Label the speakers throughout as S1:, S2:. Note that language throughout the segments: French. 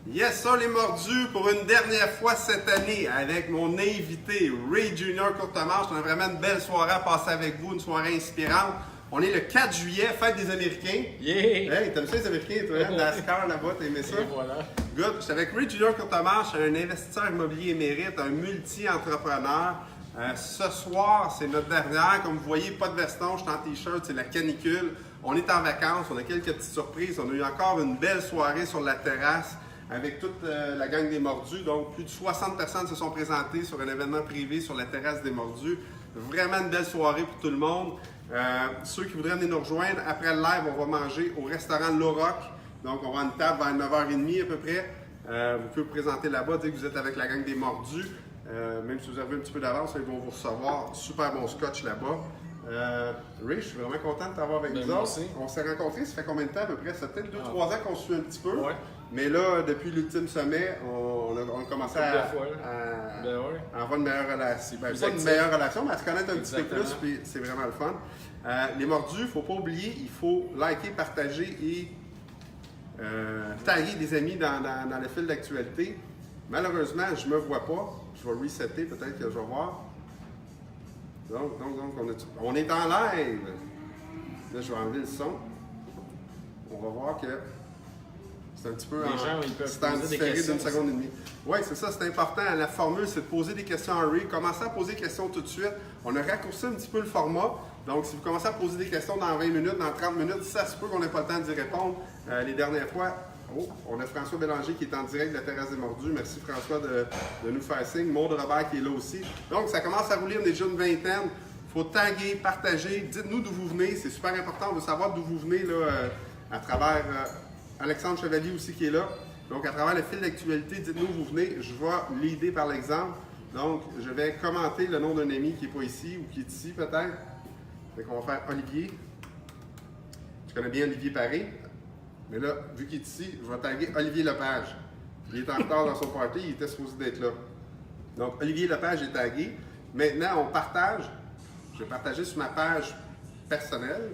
S1: Yes, ça les mordus pour une dernière fois cette année avec mon invité Ray Junior Courtemanche. On a vraiment une belle soirée à passer avec vous, une soirée inspirante. On est le 4 juillet, fête des Américains.
S2: Yeah!
S1: Hey, t'aimes ça les Américains, toi? Hein? NASCAR là-bas, t'as aimé ça?
S2: Et voilà.
S1: Good. Je suis avec Ray Junior Courtemanche, un investisseur immobilier émérite, un multi-entrepreneur. Ce soir, c'est notre dernière. Comme vous voyez, pas de veston, je suis en t-shirt, c'est la canicule. On est en vacances, on a quelques petites surprises. On a eu encore une belle soirée sur la terrasse avec toute la gang des Mordus. Donc, plus de 60 personnes se sont présentées sur un événement privé sur la terrasse des Mordus. Vraiment une belle soirée pour tout le monde. Ceux qui voudraient venir nous rejoindre, après le live, on va manger au restaurant L'Oroc. Donc, on va à une table vers 9h30 à peu près. Vous pouvez vous présenter là-bas, dire que vous êtes avec la gang des Mordus. Même si vous avez un petit peu d'avance, ils vont vous recevoir. Super bon scotch là-bas. Ray, je suis vraiment content de t'avoir avec nous autres. On s'est rencontrés, ça fait combien de temps à peu près? Ça fait peut-être 2-3 ans qu'on se suit un petit peu.
S2: Ouais.
S1: Mais là, depuis l'ultime sommet, on a commencé à avoir une meilleure relation. Ben, pas une meilleure relation, mais à se connaître un petit peu plus, puis c'est vraiment le fun. Les Mordus, il ne faut pas oublier, il faut liker, partager et taguer des amis dans le fil d'actualité. Malheureusement, je ne me vois pas. Je vais resetter, peut-être que je vais voir. Donc on est en live. Là, je vais enlever le son. On va voir que c'est un petit peu en différé d'une seconde et demie. Oui, c'est ça, c'est important. La formule, c'est de poser des questions à Ray. Commencez à poser des questions tout de suite. On a raccourci un petit peu le format. Donc, si vous commencez à poser des questions dans 20 minutes, dans 30 minutes, ça se peut qu'on n'ait pas le temps d'y répondre. Les dernières fois, on a François Bélanger qui est en direct de la terrasse des Mordus. Merci François de nous faire signe. Maud Robert qui est là aussi. Donc, ça commence à rouler, on est déjà une vingtaine. Il faut taguer, partager. Dites-nous d'où vous venez. C'est super important. On veut savoir d'où vous venez là, à travers Alexandre Chevalier aussi qui est là. Donc, à travers le fil d'actualité, dites-nous où vous venez. Je vais l'aider par l'exemple. Donc, je vais commenter le nom d'un ami qui n'est pas ici ou qui est ici peut-être. Donc, on va faire Olivier. Je connais bien Olivier Paré. Mais là, vu qu'il est ici, je vais taguer Olivier Lepage. Il est en retard dans son party, il était supposé d'être là. Donc, Olivier Lepage est tagué. Maintenant, on partage. Je vais partager sur ma page personnelle.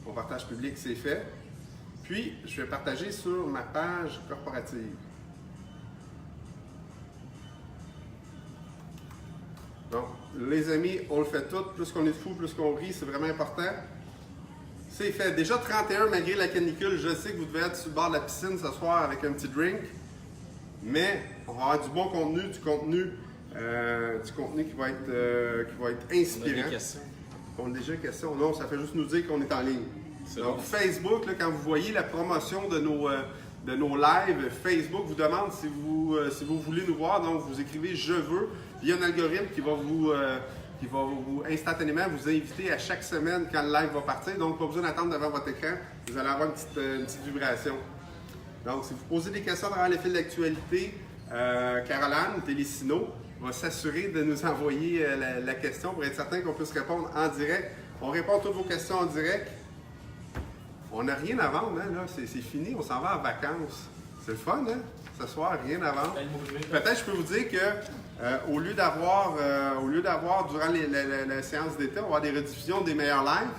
S1: Mon partage public, c'est fait. Puis, je vais partager sur ma page corporative. Donc, les amis, on le fait tout. Plus qu'on est fou, plus qu'on rit, c'est vraiment important. C'est fait. Déjà 31 malgré la canicule. Je sais que vous devez être sur le bord de la piscine ce soir avec un petit drink. Mais on va avoir du bon contenu, du contenu qui va être inspirant.
S2: On a des questions.
S1: On a déjà des questions. Non, ça fait juste nous dire qu'on est en ligne. Donc bon. Facebook, là, quand vous voyez la promotion de nos lives, Facebook vous demande si vous voulez nous voir. Donc vous écrivez « Je veux ». Il y a un algorithme qui va vous instantanément vous inviter à chaque semaine quand le live va partir. Donc, pas besoin d'attendre devant votre écran. Vous allez avoir une petite vibration. Donc, si vous posez des questions dans les fils d'actualité, Caroline Télésino va s'assurer de nous envoyer la question pour être certain qu'on puisse répondre en direct. On répond à toutes vos questions en direct. On n'a rien à vendre, hein, là. C'est fini. On s'en va en vacances. C'est le fun, hein? Ce soir, rien à vendre. Peut-être je peux vous dire que au lieu d'avoir durant la séance d'été, on va avoir des rediffusions des meilleurs lives.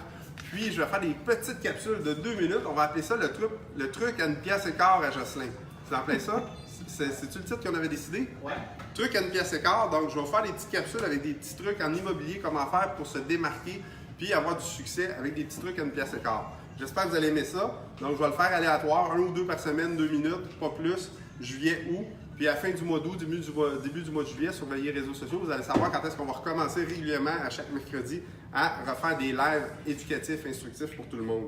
S1: Puis je vais faire des petites capsules de 2 minutes. On va appeler ça le truc à 1 pièce et quart à Jocelyn. Tu l'appelles ça? C'est-tu le titre qu'on avait décidé?
S2: Ouais.
S1: Truc à 1 pièce et quart. Donc je vais faire des petites capsules avec des petits trucs en immobilier, comment faire pour se démarquer, puis avoir du succès avec des petits trucs à 1 pièce et quart. J'espère que vous allez aimer ça. Donc je vais le faire aléatoire, 1 ou 2 par semaine, 2 minutes, pas plus. Juillet, août, puis à la fin du mois d'août, début du mois de juillet, surveillez les réseaux sociaux, vous allez savoir quand est-ce qu'on va recommencer régulièrement à chaque mercredi à refaire des lives éducatifs, instructifs pour tout le monde.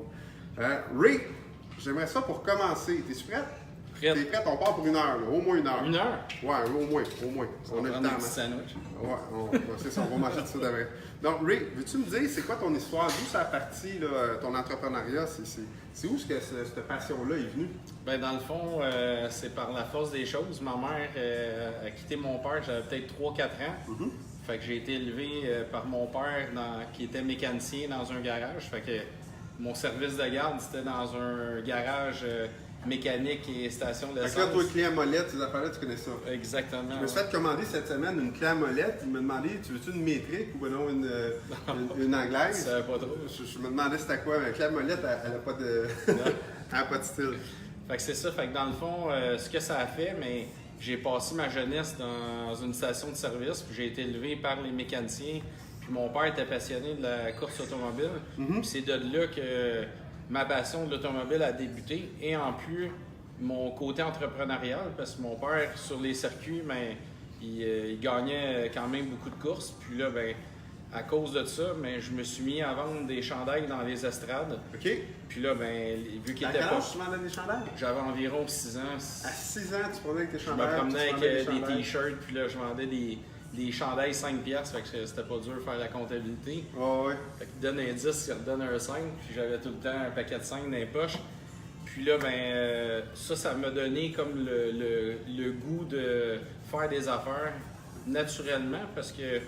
S1: Ray, j'aimerais ça pour commencer. T'es prête?
S2: Prête.
S1: T'es prête? On part pour 1 heure, là. Au moins 1 heure.
S2: 1 heure?
S1: Ouais, au moins. On a le temps.
S2: Un sandwich.
S1: Ouais, c'est ça, on va manger tout ça d'après. Donc, Ray, veux-tu me dire, c'est quoi ton histoire? D'où ça a parti, là, ton entrepreneuriat? C'est où que cette passion-là est venue?
S2: Ben, dans le fond, c'est par la force des choses. Ma mère a quitté mon père, j'avais peut-être 3-4 ans. Fait que j'ai été élevé par mon père qui était mécanicien dans un garage. Fait que mon service de garde, c'était dans un garage mécanique et station d'essence.
S1: Fait que là, toi, clé à molette, ces affaires-là, tu connais ça.
S2: Exactement.
S1: Je me suis fait commander cette semaine une clé à molette. Il m'a demandé, tu veux-tu une métrique ou non une anglaise?
S2: Je savais pas trop.
S1: Je me demandais c'était quoi. La clé à molette, elle n'a pas de style.
S2: Fait que c'est ça. Fait que dans le fond, ce que ça a fait, mais j'ai passé ma jeunesse dans une station de service, puis j'ai été élevé par les mécaniciens. Puis mon père était passionné de la course automobile. Puis c'est de là que ma passion de l'automobile a débuté. Et en plus, mon côté entrepreneurial, parce que mon père, sur les circuits, ben, il gagnait quand même beaucoup de courses. Puis là, ben, à cause de ça, ben, je me suis mis à vendre des chandails dans les estrades.
S1: OK.
S2: Puis là, ben, vu qu'il
S1: À
S2: était
S1: quel
S2: pas...
S1: âge tu vendais des chandails?
S2: J'avais environ 6 ans.
S1: À 6 ans, tu prenais avec tes
S2: Je
S1: chandails?
S2: me promenais
S1: tu
S2: avec
S1: vendais
S2: des
S1: chandails?
S2: t-shirts, puis là, je vendais des chandails 5$, fait que c'était pas dur de faire la comptabilité.
S1: Ouais.
S2: Fait qu'il donne un 10, il redonne un 5, puis j'avais tout le temps un paquet de 5 dans les poches. Puis là, ben, ça m'a donné comme le goût de faire des affaires naturellement, parce que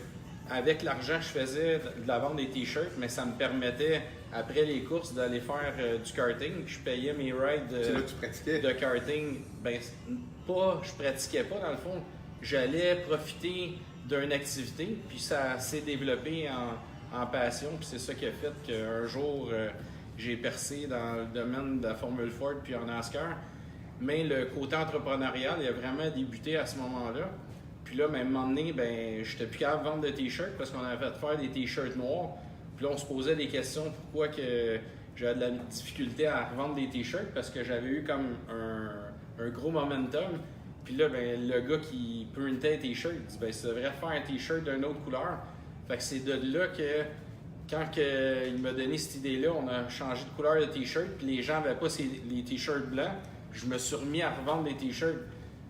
S2: avec l'argent, je faisais de la vente des t-shirts, mais ça me permettait, après les courses, d'aller faire du karting. Puis je payais mes rides
S1: C'est là que tu pratiquais?
S2: de karting. Ben, je pratiquais pas dans le fond. J'allais profiter d'une activité, puis ça s'est développé en passion. Puis c'est ça qui a fait qu'un jour, j'ai percé dans le domaine de la Formule Ford puis en NASCAR. Mais le côté entrepreneurial, il a vraiment débuté à ce moment-là. Puis là, même à un moment donné, ben, j'étais plus capable de vendre de t-shirts parce qu'on avait fait faire des t-shirts noirs. Puis là, on se posait des questions pourquoi que j'avais de la difficulté à revendre des t-shirts parce que j'avais eu comme un gros momentum. Puis là, ben, le gars qui printait un t-shirt dit ben, ça devrait faire un t-shirt d'une autre couleur. Fait que c'est de là que quand il m'a donné cette idée-là, on a changé de couleur de t-shirt. Puis les gens n'avaient pas les t-shirts blancs. Je me suis remis à revendre des t-shirts.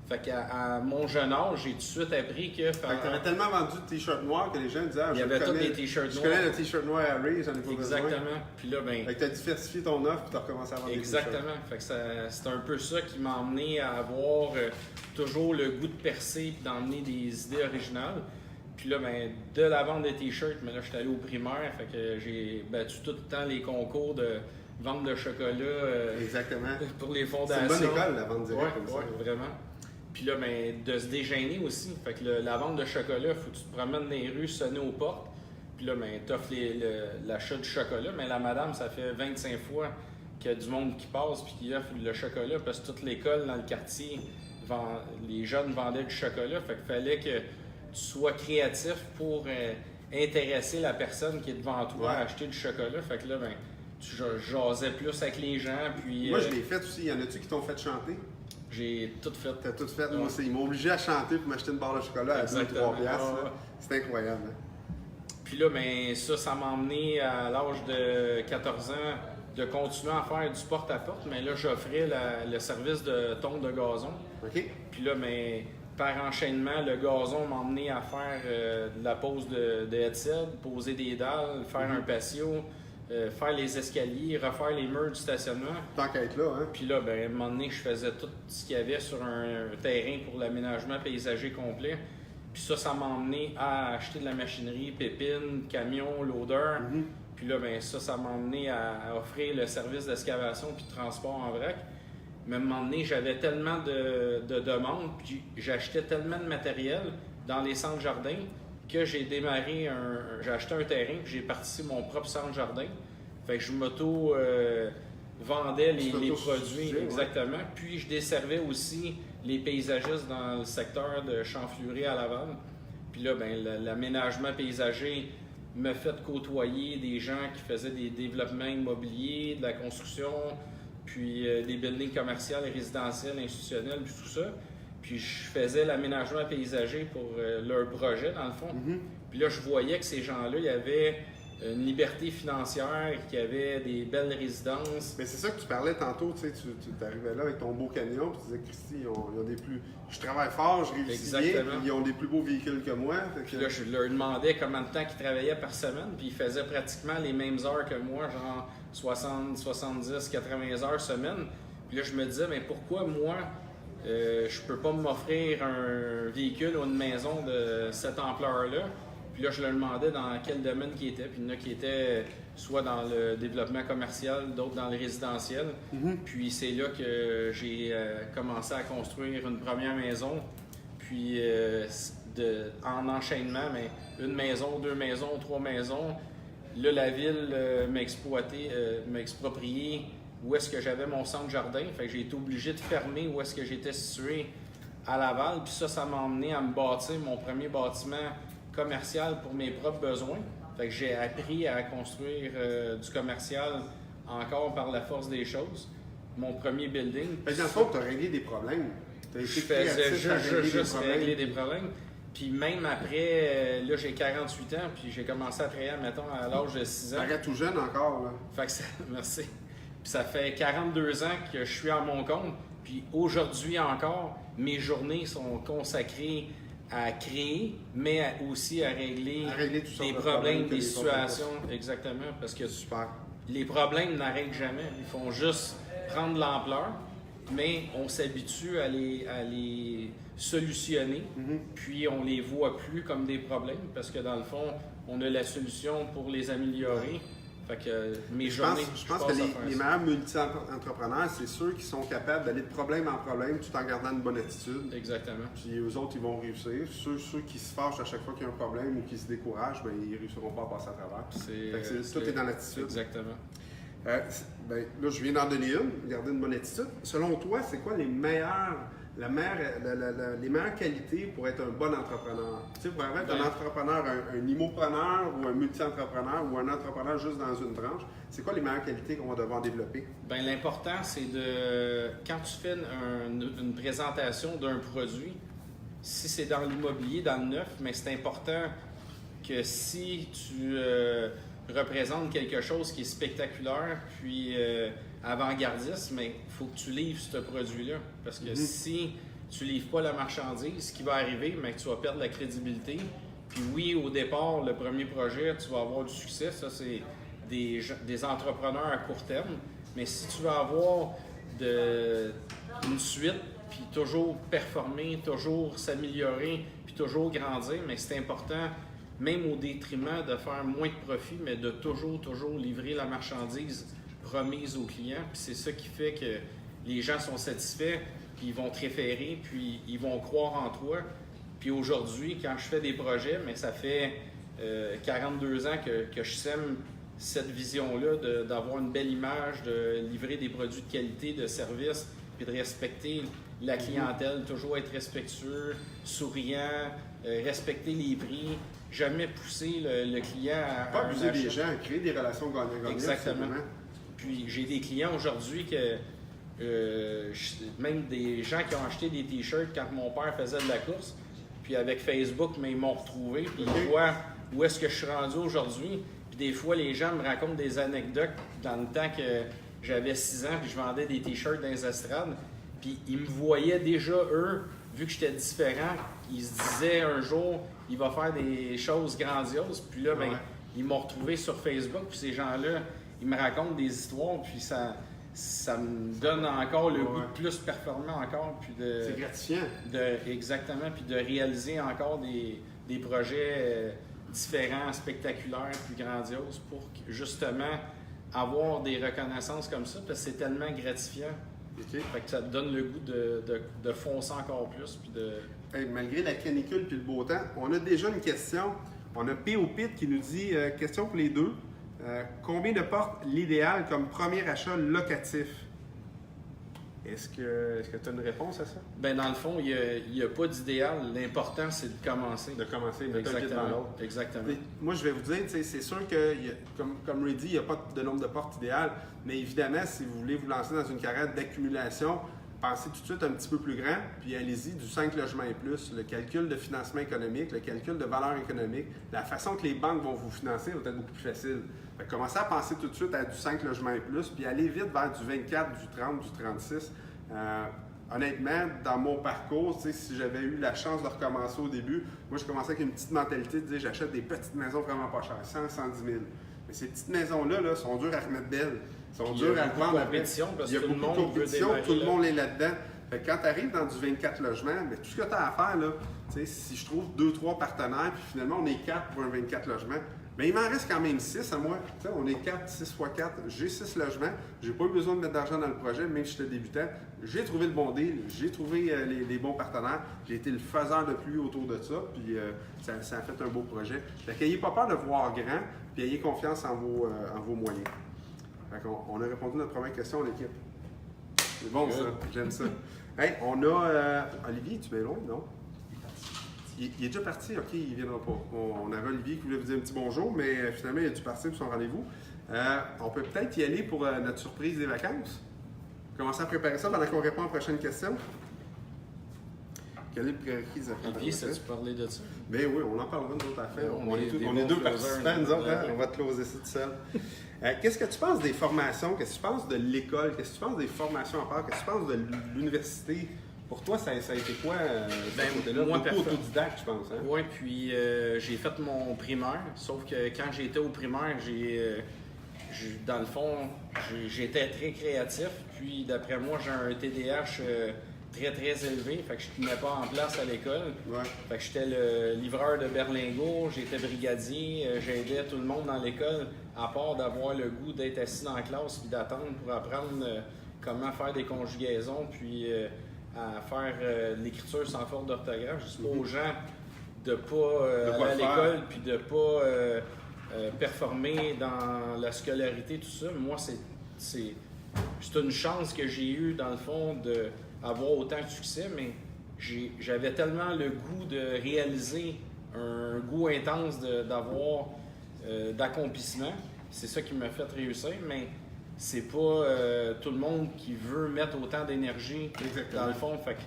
S2: Fait qu'à mon jeune âge, j'ai tout de suite appris que...
S1: Fait que t'avais tellement vendu de t-shirts noirs que les gens disaient
S2: il y avait tous des t-shirts noirs.
S1: Je connais le t-shirt noir Harry, j'en ai pas besoin.
S2: Exactement. Puis là, ben...
S1: Fait que t'as diversifié ton offre puis t'as recommencé à vendre
S2: Exactement.
S1: des t-shirts.
S2: Fait que c'est un peu ça qui m'a amené à avoir toujours le goût de percer et d'emmener des idées originales. Puis là, ben, de la vente de t-shirts, mais là, j'étais allé au primaire, fait que j'ai battu tout le temps les concours de vente de chocolat
S1: Exactement.
S2: pour les fondations.
S1: C'est une bonne école, la vente directe comme ça.
S2: Oui, vraiment. Puis là, ben, de se dégêner aussi. Fait que la vente de chocolat, il faut que tu te promènes dans les rues, sonner aux portes. Puis là, ben, t'offres l'achat du chocolat. Mais la madame, ça fait 25 fois qu'il y a du monde qui passe puis qui offre le chocolat parce que toute l'école dans le quartier, les jeunes vendaient du chocolat. Fait qu'il fallait que tu sois créatif pour intéresser la personne qui est devant toi à acheter du chocolat. Fait que là, ben, tu jasais plus avec les gens. Puis,
S1: moi, je l'ai fait aussi. Y en a-tu qui t'ont fait chanter?
S2: J'ai tout fait.
S1: T'as tout fait.
S2: Ouais.
S1: Moi aussi. Ils m'ont obligé à chanter pour m'acheter une barre de chocolat à 2-3 piastres.
S2: Ouais.
S1: C'est incroyable. Hein?
S2: Puis là, ben, ça m'a emmené à l'âge de 14 ans de continuer à faire du porte-à-porte. Mais là, j'offrais le service de tonte de gazon.
S1: OK.
S2: Puis là, ben, par enchaînement, le gazon m'a emmené à faire de la pose de headset, poser des dalles, faire un patio, faire les escaliers, refaire les murs du stationnement.
S1: Tant qu'à être là, hein?
S2: Puis là, ben, à un moment donné, je faisais tout ce qu'il y avait sur un terrain pour l'aménagement paysager complet. Puis ça m'a emmené à acheter de la machinerie, pépines, camions, loader. Puis là, ben, ça m'a emmené à offrir le service d'excavation puis de transport en vrac. Mais à un moment donné, j'avais tellement de demandes, puis j'achetais tellement de matériel dans les centres jardins que j'ai démarré j'ai acheté un terrain, puis j'ai parti mon propre centre jardin. Fait que je vendais les produits, exactement. Puis je desservais aussi les paysagistes dans le secteur de Champfleury à Laval. Puis là, ben, l'aménagement paysager m'a fait côtoyer des gens qui faisaient des développements immobiliers, de la construction, puis des buildings commerciaux et résidentiels, institutionnels, puis tout ça. Puis je faisais l'aménagement paysager pour leur projet, dans le fond. Puis là, je voyais que ces gens-là, il y avait une liberté financière, qu'il y avait des belles résidences.
S1: Mais c'est ça que tu parlais tantôt, tu sais, tu arrivais là avec ton beau camion, puis tu disais, Christy, ils ont des plus... Je travaille fort, je réussis bien, puis ils ont des plus beaux véhicules que moi.
S2: Puis là, je leur demandais combien de temps ils travaillaient par semaine, puis ils faisaient pratiquement les mêmes heures que moi, genre 60, 70, 80 heures semaine. Puis là, je me disais, mais pourquoi moi, je peux pas m'offrir un véhicule ou une maison de cette ampleur-là? Puis là, je leur demandais dans quel domaine ils étaient. Puis il y en a qui étaient soit dans le développement commercial, d'autres dans le résidentiel. Puis c'est là que j'ai commencé à construire une première maison. Puis en enchaînement, mais une maison, 2 maisons, 3 maisons. Là, la ville m'a exproprié où est-ce que j'avais mon centre jardin. Fait que j'ai été obligé de fermer où est-ce que j'étais situé à Laval. Puis ça m'a emmené à me bâtir mon premier bâtiment commercial pour mes propres besoins. Fait que j'ai appris à construire du commercial encore par la force des choses. Mon premier building.
S1: Fait que dans le fond, tu as réglé des problèmes.
S2: Je faisais juste régler des problèmes. Puis même après, là j'ai 48 ans, puis j'ai commencé à travailler, mettons, à l'âge de 6 ans.
S1: Tu tout jeune encore, là.
S2: Fait que merci. Puis ça fait 42 ans que je suis à mon compte. Puis aujourd'hui encore, mes journées sont consacrées à créer, mais aussi à régler des problèmes, des situations. Exactement, parce que les problèmes n'arrêtent jamais. Ils font juste prendre de l'ampleur, mais on s'habitue à les solutionner, puis on les voit plus comme des problèmes, parce que dans le fond, on a la solution pour les améliorer. Fait que mes journées,
S1: je pense que les meilleurs multi-entrepreneurs, c'est ceux qui sont capables d'aller de problème en problème tout en gardant une bonne attitude.
S2: Exactement.
S1: Puis eux autres, ils vont réussir. Ceux qui se fâchent à chaque fois qu'il y a un problème ou qui se découragent, ben, ils ne réussiront pas à passer à travers. Tout est dans l'attitude.
S2: Exactement.
S1: Là, je viens d'en donner une, garder une bonne attitude. Selon toi, c'est quoi les meilleures qualités pour être un bon entrepreneur? Tu sais, pour être un entrepreneur, un immopreneur ou un multi-entrepreneur ou un entrepreneur juste dans une branche, c'est quoi les meilleures qualités qu'on va devoir développer?
S2: Bien, l'important, c'est quand tu fais une présentation d'un produit, si c'est dans l'immobilier, dans le neuf, mais c'est important que si tu représentes quelque chose qui est spectaculaire, puis avant-gardiste, mais il faut que tu livres ce produit-là. Parce que si tu ne livres pas la marchandise, ce qui va arriver, mais que tu vas perdre la crédibilité. Puis oui, au départ, le premier projet, tu vas avoir du succès. Ça, c'est des entrepreneurs à court terme. Mais si tu veux avoir une suite, puis toujours performer, toujours s'améliorer, puis toujours grandir, mais c'est important, même au détriment de faire moins de profit, mais de toujours livrer la marchandise remise aux clients. Puis c'est ça qui fait que les gens sont satisfaits, puis ils vont te référer, puis ils vont croire en toi. Puis aujourd'hui, quand je fais des projets, mais ça fait 42 ans que je sème cette vision-là d'avoir une belle image, de livrer des produits de qualité, de service, puis de respecter la clientèle, toujours être respectueux, souriant, respecter les prix, jamais pousser le client à
S1: pas abuser des gens, créer des relations gagnant-gagnant.
S2: Exactement. Puis j'ai des clients aujourd'hui même des gens qui ont acheté des t-shirts quand mon père faisait de la course, puis avec Facebook, mais ils m'ont retrouvé, puis ils voient où est-ce que je suis rendu aujourd'hui. Puis des fois, les gens me racontent des anecdotes dans le temps que j'avais 6 ans, puis je vendais des t-shirts dans les estrades. Puis ils me voyaient déjà, eux, vu que j'étais différent, ils se disaient un jour, il va faire des choses grandioses. Puis là, ils m'ont retrouvé sur Facebook, puis ces gens-là, ils me racontent des histoires, puis ça me donne encore le goût de plus performer encore. Puis
S1: c'est gratifiant.
S2: Exactement, puis de réaliser encore des projets différents, spectaculaires, plus grandioses pour justement avoir des reconnaissances comme ça, parce que c'est tellement gratifiant. Fait que ça te donne le goût de foncer encore plus. Puis
S1: malgré la canicule et le beau temps, on a déjà une question. On a P.O.Pit qui nous dit, question pour les deux, combien de portes l'idéal comme premier achat locatif? Est-ce que tu as une réponse à ça?
S2: Bien, dans le fond, il n'y a pas d'idéal. L'important, c'est de commencer.
S1: De commencer, de
S2: Exactement. Exactement.
S1: Moi, je vais vous dire, c'est sûr que, comme Ray dit, il n'y a pas de nombre de portes idéales, mais évidemment, si vous voulez vous lancer dans une carrière d'accumulation, pensez tout de suite un petit peu plus grand, puis allez-y du 5 logements et plus. Le calcul de financement économique, le calcul de valeur économique, la façon que les banques vont vous financer va être beaucoup plus facile. Fait que commencez à penser tout de suite à du 5 logements et plus, puis allez vite vers du 24, du 30, du 36. Honnêtement, dans mon parcours, si j'avais eu la chance de recommencer au début, moi je commençais avec une petite mentalité de dire j'achète des petites maisons vraiment pas chères, 100, 110 000. Mais ces petites maisons-là sont dures à remettre belles. Sont dures à vendre après. Il y a beaucoup de compétition, tout le monde est là-dedans. Fait que quand tu arrives dans du 24 logements, mais tout ce que tu as à faire, là, si je trouve 2-3 partenaires, puis finalement on est 4 pour un 24 logements, mais il m'en reste quand même 6 à moi. T'sais, on est 4, 6 x 4. J'ai 6 logements. J'ai pas eu besoin de mettre d'argent dans le projet, même si j'étais débutant. J'ai trouvé le bon deal. J'ai trouvé les bons partenaires. J'ai été le faiseur de pluie autour de ça. Puis ça a fait un beau projet. Fait qu'ayez pas peur de voir grand, puis ayez confiance en vos moyens. Fait qu'on a répondu à notre première question à l'équipe. C'est bon, ça. J'aime ça. Hey, on a Olivier, tu es loin, non? Il est déjà parti, ok, il ne viendra pas. On avait Olivier qui voulait vous dire un petit bonjour, mais finalement, il a dû partir pour son rendez-vous. On peut peut-être y aller pour notre surprise des vacances. Commencer à préparer ça pendant qu'on répond à la prochaine question. Quelle est le prérequis des affaires?
S2: Olivier, ça tu parlais de ça?
S1: Ben oui, on en parlera nous autres affaires.
S2: On
S1: On est deux participants, nous autres, hein? On va te closer ça tout seul. Qu'est-ce que tu penses des formations? Qu'est-ce que tu penses de l'école? Qu'est-ce que tu penses des formations à part? Qu'est-ce que tu penses de l'université? Pour toi, ça a été quoi?
S2: Moi,
S1: beaucoup autodidacte, je pense. Hein?
S2: Oui, puis j'ai fait mon primaire, sauf que quand j'étais au primaire, dans le fond, j'étais très créatif. Puis d'après moi, j'ai un TDAH très très élevé, fait que je ne tenais pas en place à l'école.
S1: Ouais.
S2: Fait que j'étais le livreur de berlingot, j'étais brigadier, j'aidais tout le monde dans l'école, à part d'avoir le goût d'être assis dans la classe puis d'attendre pour apprendre comment faire des conjugaisons, puis à faire l'écriture sans faute d'orthographe. Je dis pas aux gens de ne pas aller à l'école puis de ne pas performer dans la scolarité, tout ça. Moi, c'est une chance que j'ai eue, dans le fond, d'avoir autant de succès, mais j'avais tellement le goût de réaliser un goût intense d'avoir d'accomplissement. C'est ça qui m'a fait réussir, mais c'est pas tout le monde qui veut mettre autant d'énergie dans le fond. Fait que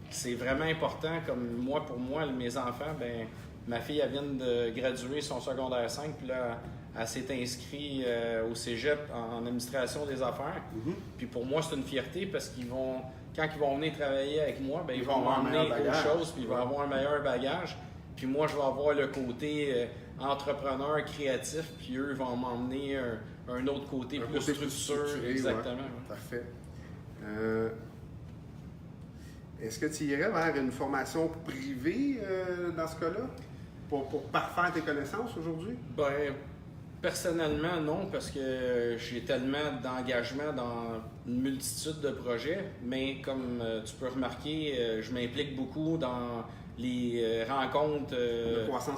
S2: c'est vraiment important, comme moi, pour moi, mes enfants, ben ma fille, elle vient de graduer son secondaire 5, puis là, elle s'est inscrite au cégep en administration des affaires. Puis pour moi, c'est une fierté parce quand ils vont venir travailler avec moi, ben, ils vont m'emmener autre chose, puis ils vont avoir un meilleur bagage. Puis moi, je vais avoir le côté entrepreneur, créatif, puis eux vont m'emmener un autre côté plus structuré. Exactement.
S1: Ouais. Parfait. Est-ce que tu irais vers une formation privée dans ce cas-là? Pour parfaire tes connaissances aujourd'hui?
S2: Ben, personnellement, non, parce que j'ai tellement d'engagement dans une multitude de projets, mais comme tu peux remarquer, je m'implique beaucoup dans les rencontres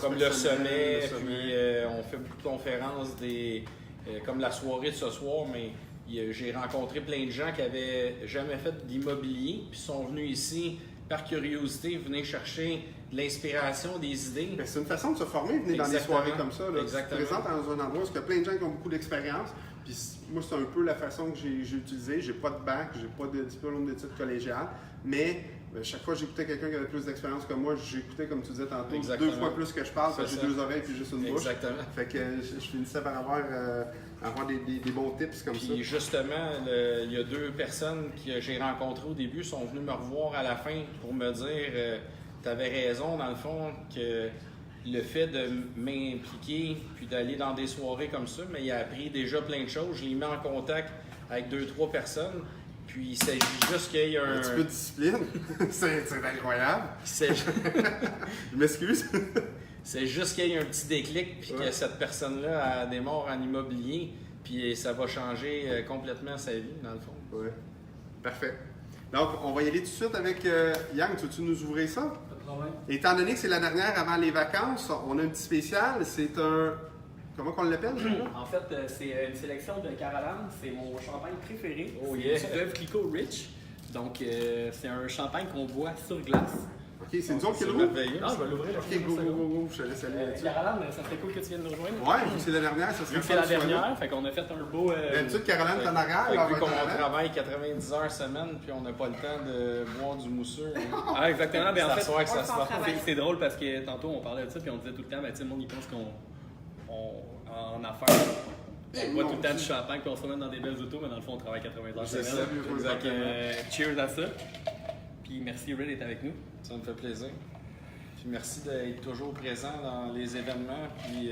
S2: comme le sommet, puis on fait beaucoup de conférences, comme la soirée de ce soir, mais j'ai rencontré plein de gens qui n'avaient jamais fait d'immobilier, puis sont venus ici par curiosité, venir chercher de l'inspiration, des idées.
S1: Bien, c'est une façon de se former, venir dans des soirées comme ça. Là.
S2: Exactement.
S1: Tu te présentes dans un endroit où il y a plein de gens qui ont beaucoup d'expérience. Puis moi, c'est un peu la façon que j'ai utilisée. J'ai pas de bac, j'ai pas de diplôme d'études collégiales, mais chaque fois que j'écoutais quelqu'un qui avait plus d'expérience que moi, j'écoutais, comme tu disais tantôt,
S2: Exactement.
S1: 2 fois plus que je parle, parce que j'ai 2 oreilles puis juste une bouche.
S2: Exactement.
S1: Fait que je finissais par avoir des bons tips comme ça.
S2: Puis justement, il y a 2 personnes que j'ai rencontrées au début sont venues me revoir à la fin pour me dire tu avais raison, dans le fond, que le fait de m'impliquer puis d'aller dans des soirées comme ça, mais il a appris déjà plein de choses. Je l'ai mis en contact avec 2-3 personnes. Puis il s'agit juste qu'il y ait un petit
S1: peu de discipline. C'est incroyable. Je m'excuse.
S2: C'est juste qu'il y ait un petit déclic, puis que cette personne-là démarre en immobilier, puis ça va changer complètement sa vie, dans le fond.
S1: Oui. Parfait. Donc, on va y aller tout de suite avec Yang. Tu veux-tu nous ouvrir ça?
S3: Pas de problème.
S1: Étant donné que c'est la dernière avant les vacances, on a un petit spécial. C'est un... Comment qu'on l'appelle?
S3: En fait, c'est une sélection de Caroline. C'est mon champagne préféré.
S2: Oh
S3: c'est
S2: yeah!
S3: du Veuve Clicquot Rich. Donc, c'est un champagne qu'on boit sur glace.
S1: OK, c'est nous autres qui l'ouvrons?
S2: merveilleux.
S3: Ah, je vais l'ouvrir.
S1: OK, go, je te laisse aller là-dessus.
S3: Caroline, ça serait cool que tu viennes nous rejoindre.
S1: Ouais, vu que c'est la dernière, ça serait
S3: Vu que c'est la dernière, fait qu'on a fait un beau...
S1: D'habitude, Caroline, t'en arrière.
S2: Fait
S1: là,
S2: que vu
S1: va
S2: qu'on
S1: être en avant.
S2: travaille 90 heures semaine, puis on n'a pas le temps de boire du mousseux.
S3: Ah, exactement. Ben, en fait,
S2: s'asseoir que ça se passe.
S3: c'est drôle parce que tantôt, on parlait de ça, puis on disait tout le temps, ben, tu sais, le monde, il pense en affaires, on boit tout le temps du champagne, puis on se promène dans des belles autos, mais dans le fond, on travaille 80 heures
S1: C'est
S3: semaine.
S1: ça,
S3: Donc, cheers à ça. Puis merci, Red, d'être avec nous.
S2: Ça me fait plaisir. Puis merci d'être toujours présent dans les événements, puis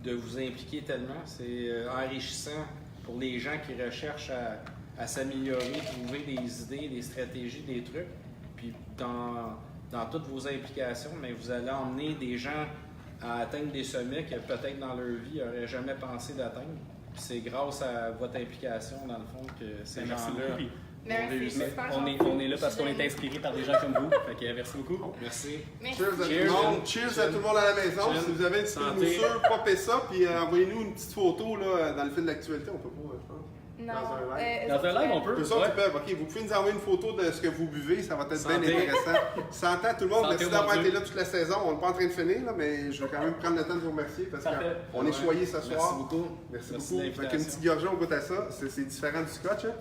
S2: de vous impliquer tellement. C'est enrichissant pour les gens qui recherchent à s'améliorer, trouver des idées, des stratégies, des trucs. Puis dans toutes vos implications, mais vous allez emmener des gens à atteindre des sommets que peut-être dans leur vie, ils n'auraient jamais pensé d'atteindre. Puis c'est grâce à votre implication, dans le fond, que ces
S3: Merci
S2: gens-là
S3: beaucoup.
S2: vont réussir.
S3: On est là parce qu'on est inspiré par des gens comme vous. Fait que merci beaucoup.
S2: Merci.
S1: Cheers à tout le monde. Cheers à tout le monde à la maison. Si vous avez une petite
S2: Santé.
S1: moussure, popez ça, puis envoyez-nous une petite photo là, dans le fil d'actualité. On peut pas, je pense.
S4: Non.
S1: Dans un live?
S3: Dans un live, on peut.
S1: Eux autres,
S3: Ouais.
S1: ils peuvent. OK, vous pouvez nous envoyer une photo de ce que vous buvez, ça va être
S3: Santé.
S1: bien intéressant. Santé à tout le monde,
S3: Santé
S1: merci
S3: au
S1: d'avoir
S3: bon
S1: été
S3: Dieu.
S1: là toute la saison. On n'est pas en train de finir, là, mais je vais quand même prendre le temps de vous remercier parce
S3: Parfait.
S1: qu'on est choyés ce soir.
S2: Merci beaucoup.
S1: Merci
S2: Merci
S1: beaucoup.
S2: de
S1: Fait qu'une
S2: l'invitation.
S1: petite gorgée, on goûte à ça. C'est différent du scotch, hein?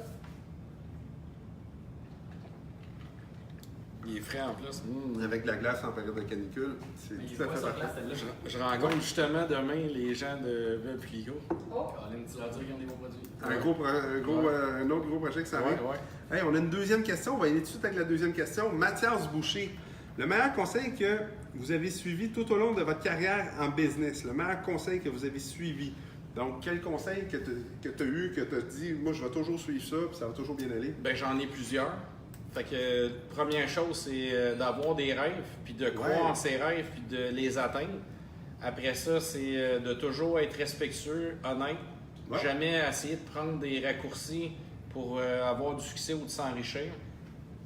S2: Il est frais en plus. Mmh.
S1: Avec de la glace en période de canicule. C'est
S3: Il est
S1: tout à
S3: pas
S1: fait
S3: sur
S1: parfait.
S3: place, celle-là.
S2: Je rencontre justement demain les gens de Veuve Clicquot.
S3: Colin, tu leur dis qu'ils ont des bons produits.
S1: Un autre gros projet qui s'en vient.
S2: Ouais.
S1: Hey, on a une deuxième question. On va y aller tout de suite avec la deuxième question. Mathias Boucher. Le meilleur conseil que vous avez suivi tout au long de votre carrière en business. Le meilleur conseil que vous avez suivi. Donc, quel conseil que tu as eu, que tu as dit, moi, je vais toujours suivre ça, puis ça va toujours bien aller?
S2: Ben, j'en ai plusieurs. Fait que, première chose, c'est d'avoir des rêves, puis de croire en ses rêves, puis de les atteindre. Après ça, c'est de toujours être respectueux, honnête.
S1: Ouais.
S2: Jamais essayer de prendre des raccourcis pour avoir du succès ou de s'enrichir.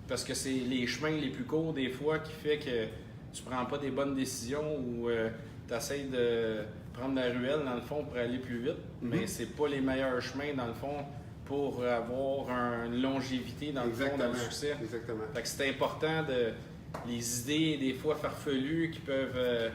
S2: Parce que c'est les chemins les plus courts, des fois, qui fait que tu prends pas des bonnes décisions ou tu essaies de prendre la ruelle, dans le fond, pour aller plus vite. Mais c'est pas les meilleurs chemins, dans le fond, pour avoir une longévité, dans le fond, dans le succès.
S1: Exactement.
S2: Fait que c'est important de les idées, des fois farfelues, qui peuvent,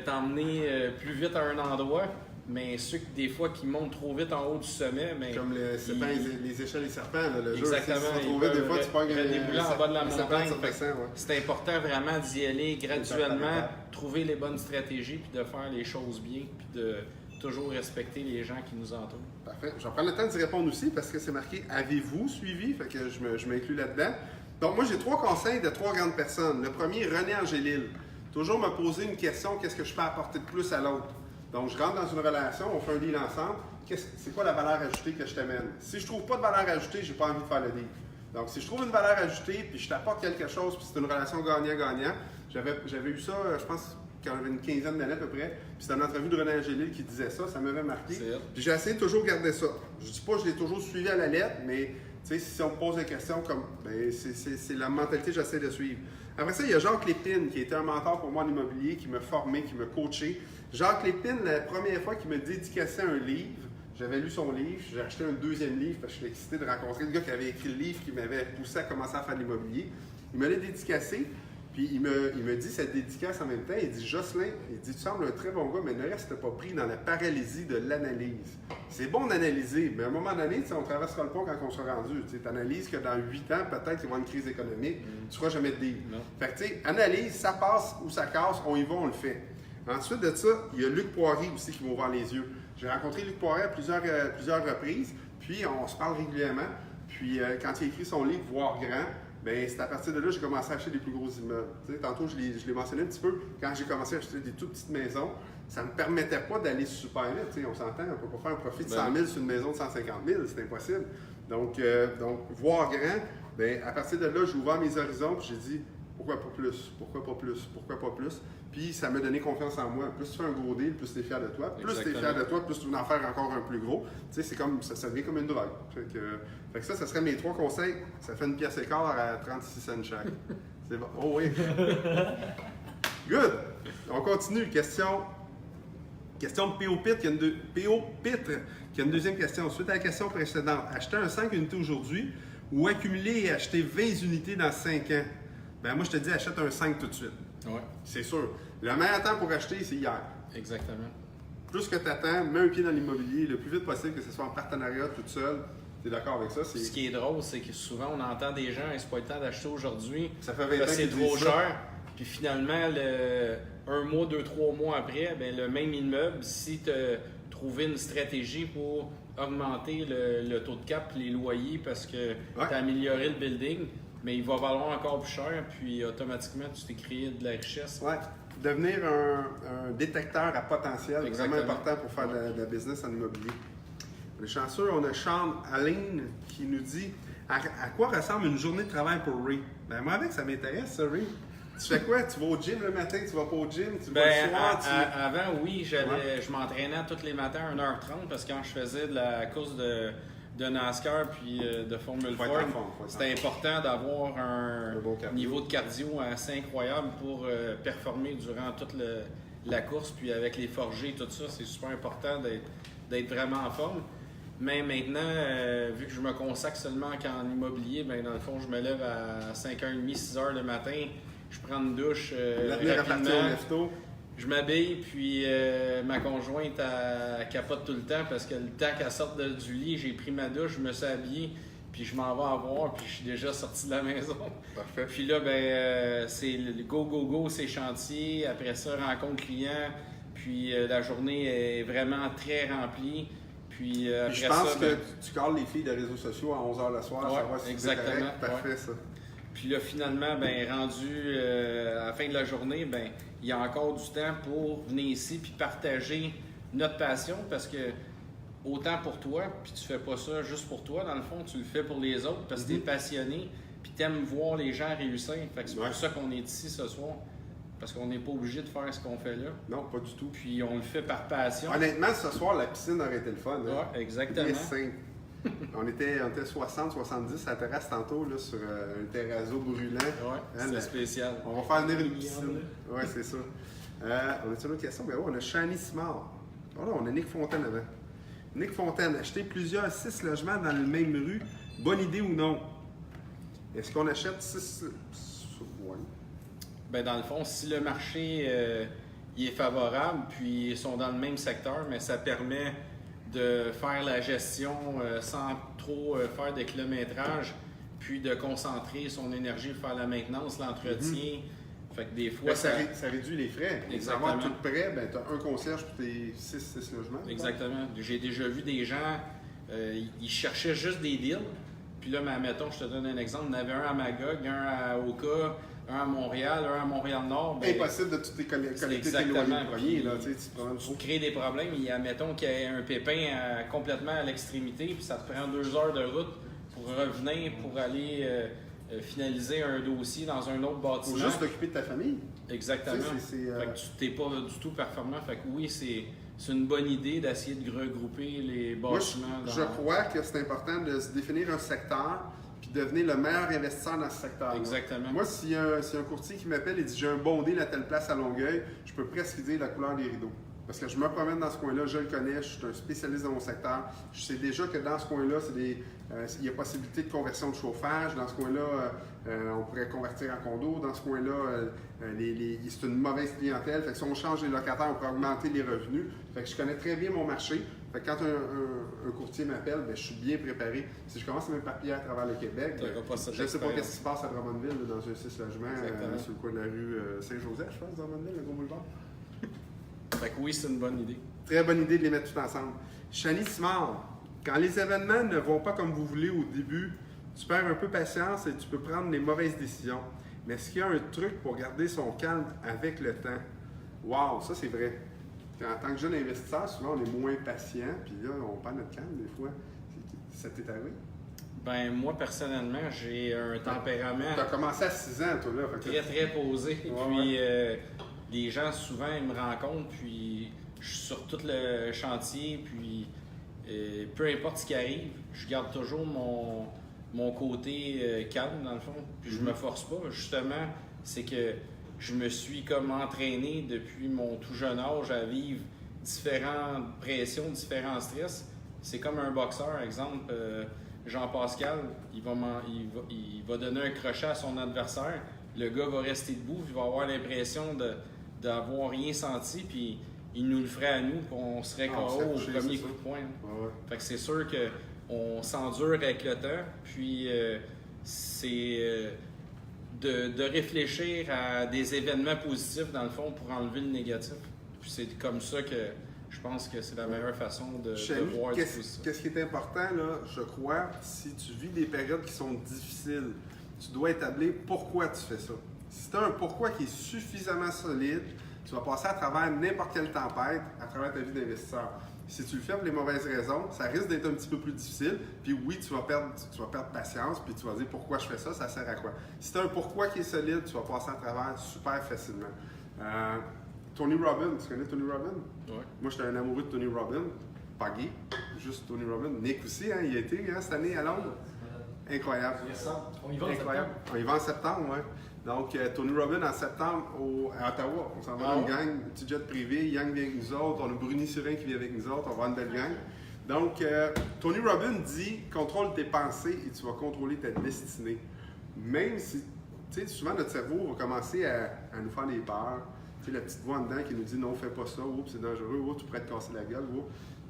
S2: t'emmener plus vite à un endroit, mais ceux qui, des fois, qui montent trop vite en haut du sommet, mais
S1: Comme les échelles et serpents, là, le
S2: exactement,
S1: jeu. Si tu
S2: ils
S1: trouves des
S2: peuvent
S1: fois, tu pognes
S2: redébouler en bas de la
S1: un serpent
S2: montagne.
S1: sur
S2: Fait que
S1: 100%, ouais.
S2: c'est important vraiment d'y aller
S1: Étape par
S2: graduellement,
S1: étape.
S2: trouver les bonnes stratégies, puis de faire les choses bien, puis de toujours respecter les gens qui nous entourent.
S1: Parfait. Je vais prendre le temps d'y répondre aussi parce que c'est marqué « Avez-vous suivi? » Fait que je m'inclus là-dedans. Donc, moi, j'ai 3 conseils de 3 grandes personnes. Le premier, René Angélil. Toujours me poser une question, qu'est-ce que je peux apporter de plus à l'autre? Donc, je rentre dans une relation, on fait un deal ensemble. C'est quoi la valeur ajoutée que je t'amène? Si je trouve pas de valeur ajoutée, j'ai pas envie de faire le deal. Donc, si je trouve une valeur ajoutée, puis je t'apporte quelque chose, puis c'est une relation gagnant-gagnant, j'avais eu ça, je pense, quand j'avais une quinzaine d'années à peu près, puis c'était une entrevue de René Angélil qui disait ça m'avait marqué. Puis j'ai essayé de toujours garder ça. Je dis pas que je l'ai toujours suivi à la lettre, mais tu sais, si on me pose des questions comme, ben, c'est la mentalité que j'essaie de suivre. Après ça, il y a Jacques Lépine, qui était un mentor pour moi en immobilier, qui m'a formé, qui m'a coaché. Jacques Lépine, la première fois qu'il m'a dédicacé un livre, j'avais lu son livre, j'ai acheté un deuxième livre parce que j'étais excité de rencontrer le gars qui avait écrit le livre, qui m'avait poussé à commencer à faire de l'immobilier. Il me l'a dédicacé, puis il me dit cette dédicace en même temps. Il dit « Jocelyn, il dit, tu sembles un très bon gars, mais ne reste pas pris dans la paralysie de l'analyse. C'est bon d'analyser, mais à un moment donné, on traversera le pont quand on sera rendu. Tu analyses que dans 8 ans, peut-être qu'il va y avoir une crise économique, tu ne feras jamais de deal. Fait que tu sais, analyse, ça passe ou ça casse, on y va, on le fait. Ensuite de ça, il y a Luc Poirier aussi qui m'a ouvert les yeux. J'ai rencontré Luc Poirier à plusieurs reprises, puis on se parle régulièrement. Puis quand il a écrit son livre « Voir grand », ben, c'est à partir de là que j'ai commencé à acheter des plus gros immeubles. Tu sais, tantôt, je l'ai mentionné un petit peu, quand j'ai commencé à acheter des toutes petites maisons, ça ne me permettait pas d'aller super vite. Tu sais, on s'entend, on ne peut pas faire un profit de 100 000 sur une maison de 150 000, c'est impossible. Donc, voir grand, ben, à partir de là, j'ai ouvert mes horizons et j'ai dit pourquoi pas plus, pourquoi pas plus, pourquoi pas plus. Puis ça m'a donné confiance en moi. Plus tu fais un gros deal, plus tu es fier de toi. Plus tu es fier de toi, plus tu veux en faire encore un plus gros. Tu sais, c'est comme, ça devient comme une drogue. Fait que ça serait mes 3 conseils. Ça fait une pièce et quart à 36 cents chaque. C'est bon. Oh oui. Good. On continue. Question de P.O. Pitre, qui a une deuxième question. Suite à la question précédente, acheter un 5 unités aujourd'hui ou accumuler et acheter 20 unités dans 5 ans? Ben moi, je te dis, achète un 5 tout de suite.
S2: Ouais.
S1: C'est sûr. Le meilleur temps pour acheter, c'est hier.
S2: Exactement.
S1: Plus que tu attends, mets un pied dans l'immobilier le plus vite possible, que ce soit en partenariat, toute seule. Tu es d'accord avec ça?
S2: Ce qui est drôle, c'est que souvent, on entend des gens, c'est pas le temps d'acheter aujourd'hui,
S1: Ça fait 20 ans
S2: c'est
S1: qu'ils
S2: trop
S1: disent ça.
S2: cher. Puis finalement, un mois, 2, 3 mois après, ben, le même immeuble, si tu as trouvé une stratégie pour augmenter le taux de cap, les loyers, parce que tu as amélioré le building, mais il va valoir encore plus cher, puis automatiquement, tu t'es créé de la richesse.
S1: Oui. Devenir un détecteur à potentiel, c'est vraiment important pour faire de la business en immobilier. On est chanceux, on a Sean Aline qui nous dit à quoi ressemble une journée de travail pour Ray? Ben moi avec, ça m'intéresse, ça, Ray. Tu fais quoi? Tu vas au gym le matin, tu vas pas au gym, tu vas le soir?
S2: Avant, oui, je m'entraînais tous les matins à 1h30 parce que quand je faisais de la course de NASCAR puis de Formule Ford, c'était important d'avoir un niveau de cardio assez incroyable pour performer durant toute la course. Puis avec les forgés, tout ça, c'est super important d'être vraiment en forme. Mais maintenant, vu que je me consacre seulement qu'en immobilier, ben dans le fond, je me lève à 5h30, 6h le matin, je prends une douche rapidement, je m'habille, puis ma conjointe elle capote tout le temps parce que le temps qu'elle sorte du lit, j'ai pris ma douche, je me suis habillé, puis je m'en vais à voir, puis je suis déjà sorti de la maison.
S1: Parfait.
S2: Puis là, ben c'est le go, c'est chantier, après ça, rencontre client, puis la journée est vraiment très remplie. Puis, après
S1: je pense
S2: ça,
S1: que tu calls les filles de réseaux sociaux à 11h le soir,
S2: ouais,
S1: savoir si
S2: exactement,
S1: c'est correct. Parfait, ça.
S2: Puis là, finalement, ben, rendu à la fin de la journée, ben, il y a encore du temps pour venir ici puis partager notre passion parce que autant pour toi, puis tu fais pas ça juste pour toi, dans le fond, tu le fais pour les autres parce que tu es passionné puis tu aimes voir les gens réussir. Fait que c'est pour ça qu'on est ici ce soir. Parce qu'on n'est pas obligé de faire ce qu'on fait là.
S1: Non, pas du tout.
S2: Puis on le fait par passion.
S1: Honnêtement, ce soir, la piscine aurait été le fun. Hein?
S2: Ouais, exactement.
S1: Très simple. on était 60, 70 à la terrasse tantôt, là, sur un terrazzo brûlant.
S2: Ouais, c'est spécial.
S1: On va faire venir une piscine. Oui, c'est ça. On a une autre question? Ben ouais, on a Shani Simard. Voilà, on a Nick Fontaine avant. Nick Fontaine, acheter plusieurs 6 logements dans la même rue, bonne idée ou non? Est-ce qu'on achète 6... Ouais.
S2: Ben dans le fond, si le marché il est favorable, puis ils sont dans le même secteur, mais ça permet de faire la gestion sans trop faire de kilométrage, puis de concentrer son énergie pour faire la maintenance, l'entretien. Fait que des fois,
S1: Ben, ça réduit les frais.
S2: Exactement.
S1: Avoir tout prêt, ben, tu as un concierge pour tes 6 logements.
S2: Exactement. J'ai déjà vu des gens, ils cherchaient juste des deals. Puis là, mettons, je te donne un exemple, il y en avait un à Magog, un à Oka, un à Montréal, un à Montréal-Nord. Ben,
S1: impossible de tous les collecter tes loyers premiers. Là, tu
S2: crées des problèmes. Admettons qu'il y a un pépin complètement à l'extrémité, puis ça te prend 2 heures de route pour revenir, pour aller finaliser un dossier dans un autre bâtiment.
S1: Faut juste t'occuper de ta famille.
S2: Exactement. Fait que tu n'es pas du tout performant. Fait que oui, c'est une bonne idée d'essayer de regrouper les bâtiments.
S1: Moi, je crois que c'est important de se définir un secteur puis devenir le meilleur investisseur dans ce secteur.
S2: Exactement.
S1: Moi, s'il y a un courtier qui m'appelle et dit j'ai un bon deal à telle place à Longueuil, je peux presque dire la couleur des rideaux. Parce que je me promène dans ce coin-là, je le connais, je suis un spécialiste dans mon secteur. Je sais déjà que dans ce coin-là, il y a possibilité de conversion de chauffage. Dans ce coin-là, on pourrait convertir en condo. Dans ce coin-là, c'est une mauvaise clientèle. Fait que si on change les locataires, on peut augmenter les revenus. Fait que je connais très bien mon marché. Fait que quand un courtier m'appelle, ben, je suis bien préparé. Si je commence à m'éparpiller à travers le Québec, je ne sais pas ce qui se passe à Drummondville, dans un 6 logements, sur le coin de la rue Saint-Joseph, je pense, Drummondville, le gros boulevard.
S2: Fait que oui, c'est une bonne idée.
S1: Très bonne idée de les mettre tout ensemble. Shani Simard, quand les événements ne vont pas comme vous voulez au début, tu perds un peu patience et tu peux prendre les mauvaises décisions. Mais est-ce qu'il y a un truc pour garder son calme avec le temps? Wow, ça c'est vrai. En tant que jeune investisseur, souvent on est moins patient, puis là, on perd notre calme des fois. Ça t'est arrivé?
S2: Ben moi, personnellement, j'ai un tempérament...
S1: Tu as commencé à 6 ans, toi, là.
S2: Très, très posé. Puis les gens, souvent, ils me rencontrent, puis je suis sur tout le chantier, puis peu importe ce qui arrive, je garde toujours mon côté calme, dans le fond. Puis je me force pas. Justement, c'est que je me suis comme entraîné depuis mon tout jeune âge à vivre différentes pressions, différents stress. C'est comme un boxeur, exemple, Jean-Pascal, il va donner un crochet à son adversaire. Le gars va rester debout, il va avoir l'impression d'avoir rien senti, puis il nous le ferait à nous, puis on serait KO au premier coup de poing. Fait que c'est sûr qu'on s'endure avec le temps, puis c'est de réfléchir à des événements positifs, dans le fond, pour enlever le négatif. Puis c'est comme ça que je pense que c'est la meilleure façon de voir du positif.
S1: Qu'est-ce qui est important, là, je crois, si tu vis des périodes qui sont difficiles, tu dois établir pourquoi tu fais ça. Si tu as un pourquoi qui est suffisamment solide, tu vas passer à travers n'importe quelle tempête, à travers ta vie d'investisseur. Si tu le fais pour les mauvaises raisons, ça risque d'être un petit peu plus difficile. Puis oui, tu vas perdre patience, puis tu vas dire pourquoi je fais ça, ça sert à quoi. Si tu as un pourquoi qui est solide, tu vas passer à travers super facilement. Tony Robbins, tu connais Tony Robbins?
S2: Oui.
S1: Moi, j'étais un amoureux de Tony Robbins. Pas gay, juste Tony Robbins. Nick aussi, hein, il a été cette année à Londres. Incroyable.
S3: On y va en
S1: Incroyable.
S3: septembre.
S1: On y va en septembre, oui. Donc, Tony Robbins en septembre à Ottawa. On s'en va une gang, un petit jet privé. Yang vient avec nous autres. On a Bruni Surin qui vient avec nous autres. On va avoir une belle gang. Donc, Tony Robbins dit « Contrôle tes pensées et tu vas contrôler ta destinée. » Même si, tu sais, souvent notre cerveau va commencer à nous faire des peurs. Tu sais, la petite voix en dedans qui nous dit « Non, fais pas ça, oups, c'est dangereux, oups, tu pourrais te casser la gueule. »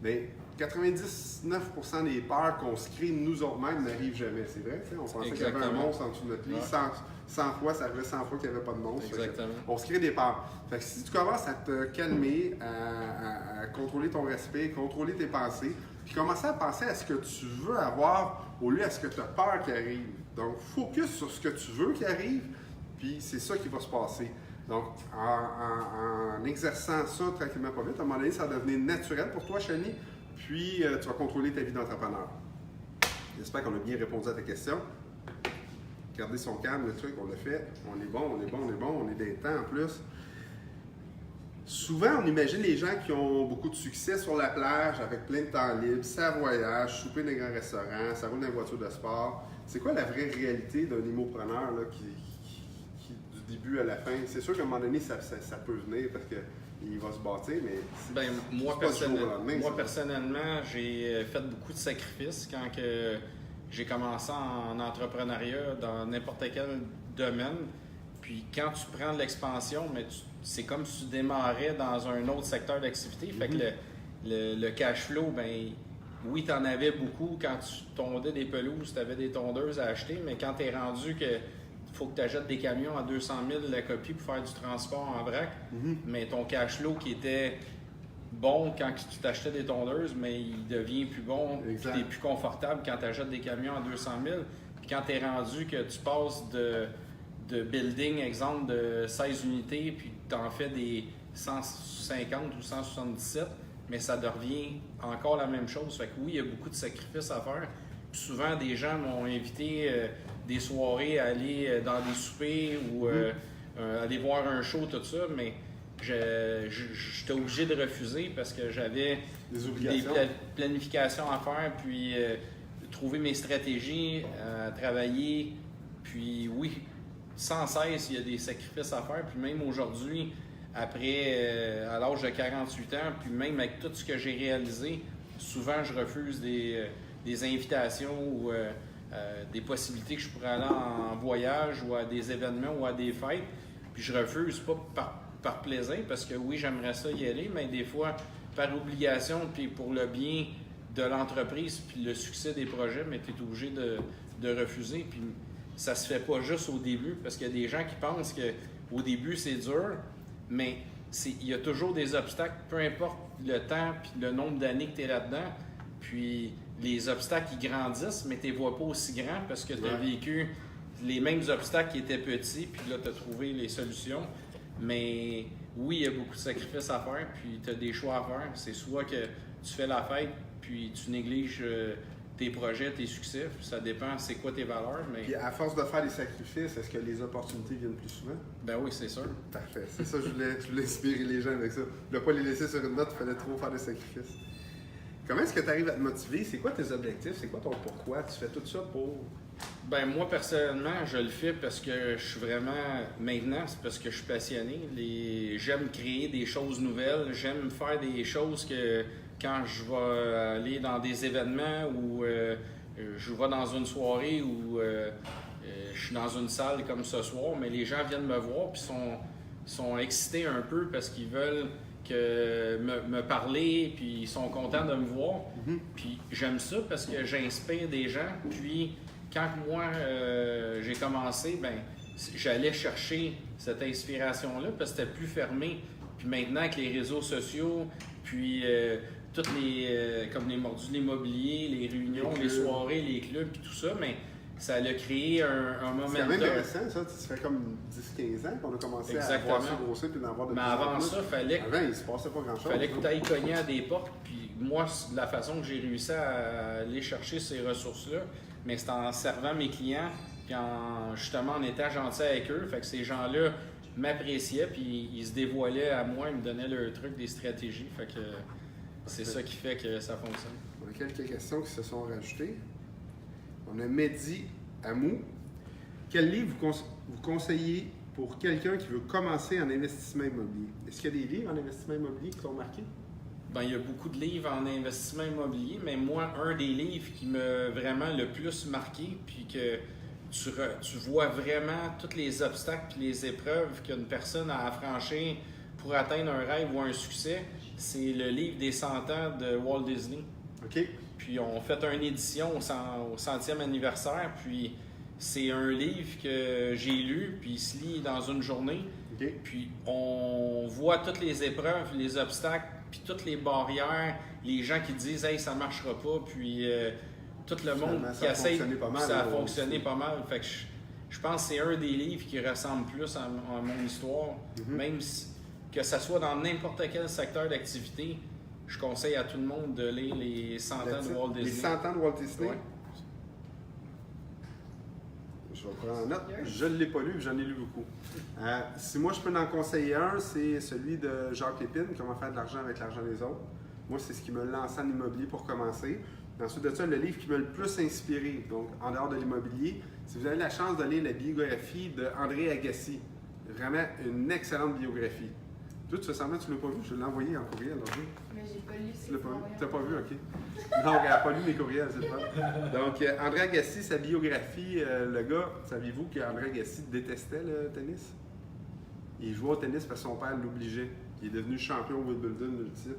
S1: Mais 99% des peurs qu'on se crée nous autres-mêmes n'arrivent jamais. C'est vrai, tu sais, on pensait qu'il y avait un monstre en dessous de notre lit. 100 fois, ça arrivait 100 fois qu'il n'y avait pas de monstre.
S2: Exactement.
S1: On se crée des peurs. Fait que si tu commences à te calmer, à contrôler ton respect, contrôler tes pensées, puis commencer à penser à ce que tu veux avoir au lieu à ce que tu as peur qui arrive. Donc, focus sur ce que tu veux qui arrive, puis c'est ça qui va se passer. Donc, en exerçant ça tranquillement pas vite, à un moment donné, ça va devenir naturel pour toi, Shani, puis tu vas contrôler ta vie d'entrepreneur. J'espère qu'on a bien répondu à ta question. Garder son calme, le truc, on l'a fait. On est bon, on est des temps en plus. Souvent, on imagine les gens qui ont beaucoup de succès sur la plage, avec plein de temps libre, ça voyage, souper dans un grand restaurant, ça roule dans une voiture de sport. C'est quoi la vraie réalité d'un immopreneur là, qui, du début à la fin? C'est sûr qu'à un moment donné, ça peut venir parce qu'il va se bâtir, mais
S2: moi, personnellement, j'ai fait beaucoup de sacrifices quand j'ai commencé en entrepreneuriat dans n'importe quel domaine. Puis quand tu prends de l'expansion, mais c'est comme si tu démarrais dans un autre secteur d'activité. Fait que le cash flow, ben oui, tu en avais beaucoup quand tu tondais des pelouses, tu avais des tondeuses à acheter, mais quand tu es rendu que faut que tu achètes des camions à 200 000 la copie pour faire du transport en vrac, mais ton cash flow qui était bon quand tu t'achetais des tondeuses, mais il devient plus bon, puis tu es plus confortable quand tu achètes des camions à 200 000. Puis quand tu es rendu que tu passes de building, exemple, de 16 unités, puis tu en fais des 150 ou 177, mais ça devient encore la même chose. Fait que oui, il y a beaucoup de sacrifices à faire. Puis souvent, des gens m'ont invité des soirées à aller dans des soupers ou aller voir un show, tout ça, mais j'étais obligé de refuser parce que j'avais des planifications à faire, puis trouver mes stratégies, travailler. Puis oui, sans cesse, il y a des sacrifices à faire. Puis même aujourd'hui, après, à l'âge de 48 ans, puis même avec tout ce que j'ai réalisé, souvent je refuse des invitations ou des possibilités que je pourrais aller en voyage ou à des événements ou à des fêtes. Puis je refuse, pas par plaisir, parce que oui, j'aimerais ça y aller, mais des fois, par obligation, puis pour le bien de l'entreprise, puis le succès des projets, mais tu es obligé de refuser. Puis ça se fait pas juste au début, parce qu'il y a des gens qui pensent qu'au début, c'est dur, mais il y a toujours des obstacles, peu importe le temps puis le nombre d'années que tu es là-dedans. Puis les obstacles, ils grandissent, mais tu ne les vois pas aussi grands parce que tu as vécu les mêmes obstacles qui étaient petits, puis là, tu as trouvé les solutions. Mais oui, il y a beaucoup de sacrifices à faire, puis tu as des choix à faire. C'est soit que tu fais la fête, puis tu négliges tes projets, tes succès. Ça dépend c'est quoi tes valeurs. Mais...
S1: Puis à force de faire des sacrifices, est-ce que les opportunités viennent plus souvent?
S2: Ben oui, c'est sûr.
S1: Parfait. C'est ça, je voulais inspirer les gens avec ça. Ne pas les laisser sur une note, il fallait trop faire des sacrifices. Comment est-ce que tu arrives à te motiver? C'est quoi tes objectifs? C'est quoi ton pourquoi? Tu fais tout ça pour...
S2: Ben moi, personnellement, je le fais parce que je suis vraiment... Maintenant, c'est parce que je suis passionné. J'aime créer des choses nouvelles. J'aime faire des choses que quand je vais aller dans des événements ou je vais dans une soirée ou je suis dans une salle comme ce soir, mais les gens viennent me voir et sont excités un peu parce qu'ils veulent me parler, puis ils sont contents de me voir. Puis j'aime ça parce que j'inspire des gens. Puis quand moi j'ai commencé, ben j'allais chercher cette inspiration-là parce que c'était plus fermé. Puis maintenant avec les réseaux sociaux, puis toutes comme les mordus de l'immobilier, les réunions, les soirées, les clubs, puis tout ça, mais ça a créé un momentum.
S1: C'est quand même intéressant, ça. Ça fait comme 10-15 ans qu'on a commencé à voir ça grossir puis d'en avoir de plus en plus.
S2: Mais avant ça,
S1: avant, il se passait pas grand-chose.
S2: Fallait que tu ailles cogner à des portes. Puis moi, la façon que j'ai réussi à aller chercher ces ressources-là, mais c'est en servant mes clients, puis justement en étant gentil avec eux. Fait que ces gens-là m'appréciaient, puis ils se dévoilaient à moi, ils me donnaient leurs trucs, des stratégies. Fait que c'est ça qui fait que ça fonctionne.
S1: On a quelques questions qui se sont rajoutées. On a Mehdi Amou. Quel livre vous conseillez pour quelqu'un qui veut commencer en investissement immobilier? Est-ce qu'il y a des livres en investissement immobilier qui t'ont marqué?
S2: Ben, il y a beaucoup de livres en investissement immobilier, mais moi, un des livres qui m'a vraiment le plus marqué, puis que tu vois vraiment tous les obstacles et les épreuves qu'une personne a à franchir pour atteindre un rêve ou un succès, c'est le livre des 100 ans de Walt Disney.
S1: OK.
S2: Puis on fait une édition au 100e anniversaire, puis c'est un livre que j'ai lu, puis il se lit dans une journée.
S1: OK.
S2: Puis on voit toutes les épreuves, les obstacles, puis toutes les barrières, les gens qui disent « Hey, ça marchera pas », puis tout le monde
S1: Finalement,
S2: qui
S1: ça a
S2: essaye,
S1: fonctionné pas mal,
S2: ça a
S1: là,
S2: fonctionné
S1: aussi.
S2: pas mal. Fait que je pense que c'est un des livres qui ressemble plus à mon histoire, même que ce soit dans n'importe quel secteur d'activité. Je conseille à tout le monde de lire les 100 ans de Walt Disney.
S1: Les 100 ans de Walt Disney?
S2: Ouais.
S1: Je vais prendre en note. Je ne l'ai pas lu, j'en ai lu beaucoup. Si moi, je peux en conseiller un, c'est celui de Jacques Lépine, Comment faire de l'argent avec l'argent des autres. Moi, c'est ce qui me lance en immobilier pour commencer. Ensuite de ça, le livre qui m'a le plus inspiré, donc en dehors de l'immobilier, si vous avez la chance de lire la biographie d'André Agassi. Vraiment une excellente biographie. Toi, tu fais semblant que tu ne l'as pas vu, je l'ai envoyé en courriel aujourd'hui.
S4: Mais j'ai pas lu
S1: Tu l'as pas vu? Tu n'as pas vu, OK. Donc, elle n'a pas lu mes courriels, c'est pas. Donc, André Agassi, sa biographie, le gars, saviez-vous qu'André Agassi détestait le tennis? Il jouait au tennis parce que son père l'obligeait. Il est devenu champion Wimbledon multiple.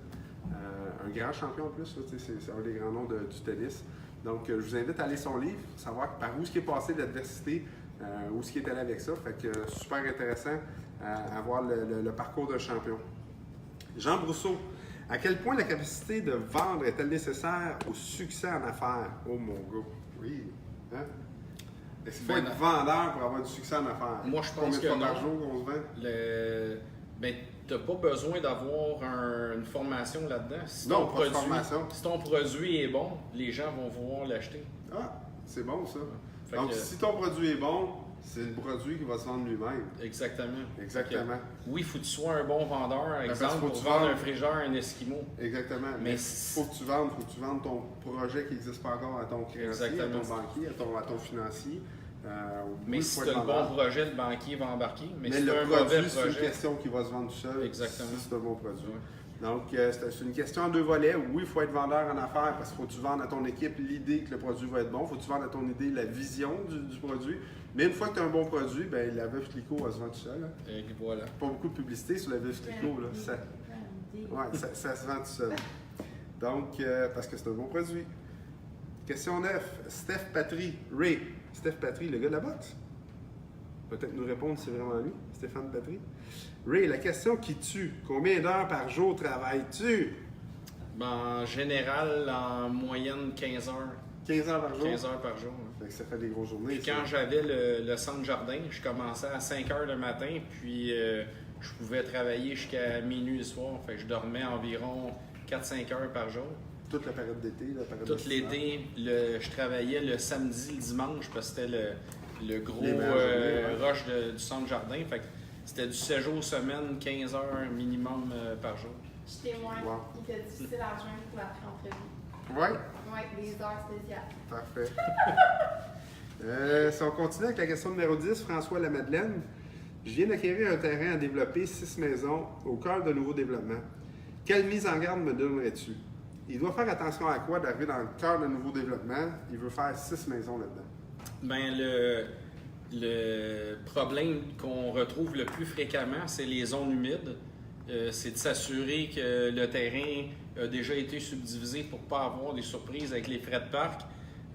S1: Un grand champion en plus, là, c'est un des grands noms du tennis. Donc, je vous invite à aller son livre, savoir par où ce qui est passé de l'adversité, où ce qui est allé avec ça. Fait que super intéressant à voir le parcours d'un champion. Jean Brousseau, à quel point la capacité de vendre est-elle nécessaire au succès en affaires? Oh mon gars, oui. Hein? Est-ce qu'il faut
S2: Ben,
S1: être vendeur pour avoir du succès en affaires?
S2: Moi, je pense
S1: Combien de
S2: que
S1: fois
S2: non.
S1: par jour qu'on se vend?
S2: Ben, tu n'as pas besoin d'avoir une formation là-dedans. Si
S1: Non,
S2: ton
S1: pas de formation.
S2: Si ton produit est bon, les gens vont vouloir l'acheter.
S1: Ah, c'est bon ça.
S2: Fait
S1: Donc,
S2: que-
S1: si ton produit est bon, c'est le produit qui va se vendre lui-même.
S2: Exactement.
S1: Exactement.
S2: Fait que, oui, il faut que tu sois un bon vendeur.
S1: parce
S2: Exemple,
S1: qu'il faut
S2: pour
S1: que tu
S2: vendre
S1: vendes.
S2: un frigeur, un Esquimau.
S1: Exactement. Mais il faut que tu vendes ton projet qui n'existe pas encore à ton créancier, à
S2: Exactement.
S1: ton banquier, à ton financier.
S2: Mais
S1: oui,
S2: si
S1: faut
S2: tu
S1: être
S2: as le
S1: vendeur.
S2: bon projet, le banquier va embarquer. Mais
S1: Mais
S2: si tu
S1: le
S2: as un mauvais
S1: produit, c'est une
S2: projet,
S1: question qui va se vendre tout seul.
S2: Exactement.
S1: Si c'est un bon produit.
S2: Ouais.
S1: Donc, c'est une question en deux volets. Oui, il faut être vendeur en affaires parce qu'il faut que tu vendes à ton équipe l'idée que le produit va être bon. Il faut que tu vendes à ton idée la vision du produit. Mais une fois que tu as un bon produit, ben, la veuve Clicquot, elle se vend tout seul. Hein.
S2: et voilà.
S1: Pas beaucoup de publicité sur la veuve Clicquot. Là. Ça se vend tout seul. Donc, parce que c'est un bon produit. Question 9. Steph Patry. Ray. Steph Patry, le gars de la boxe. Peut-être nous répondre si c'est vraiment lui, Stéphane Patry. Ray, la question qui tue. Combien d'heures par jour travailles-tu?
S2: Ben, en général, en moyenne, 15 heures.
S1: 15 heures par jour?
S2: 15 heures par jour. Hein.
S1: Fait que ça fait des grosses journées.
S2: Puis quand j'avais le centre jardin, je commençais à 5 heures le matin, puis je pouvais travailler jusqu'à minuit le soir. Fait que je dormais environ 4-5 heures par jour.
S1: Toute la période d'été, la période
S2: Tout
S1: estivale.
S2: l'été, je travaillais le samedi, le dimanche, parce que c'était le gros
S1: Les meilleures journées, ouais.
S2: rush du centre jardin. Fait que c'était du 7 jours semaine, 15 heures minimum par jour.
S4: Je suis témoin.
S1: Wow.
S4: Il était difficile à rejoindre pour la pré-entrevue.
S1: Oui,
S4: Oui, des heures spéciales.
S1: parfait. Si on continue avec la question numéro 10, François Lamadeleine. Je viens d'acquérir un terrain à développer, 6 maisons, au cœur de nouveaux développements. Quelle mise en garde me donnerais-tu? Il doit faire attention à quoi d'arriver dans le cœur d'un nouveau développement? Il veut faire 6 maisons là-dedans.
S2: Ben, le problème qu'on retrouve le plus fréquemment, c'est les zones humides. C'est de s'assurer que le terrain a déjà été subdivisé pour ne pas avoir des surprises avec les frais de parc.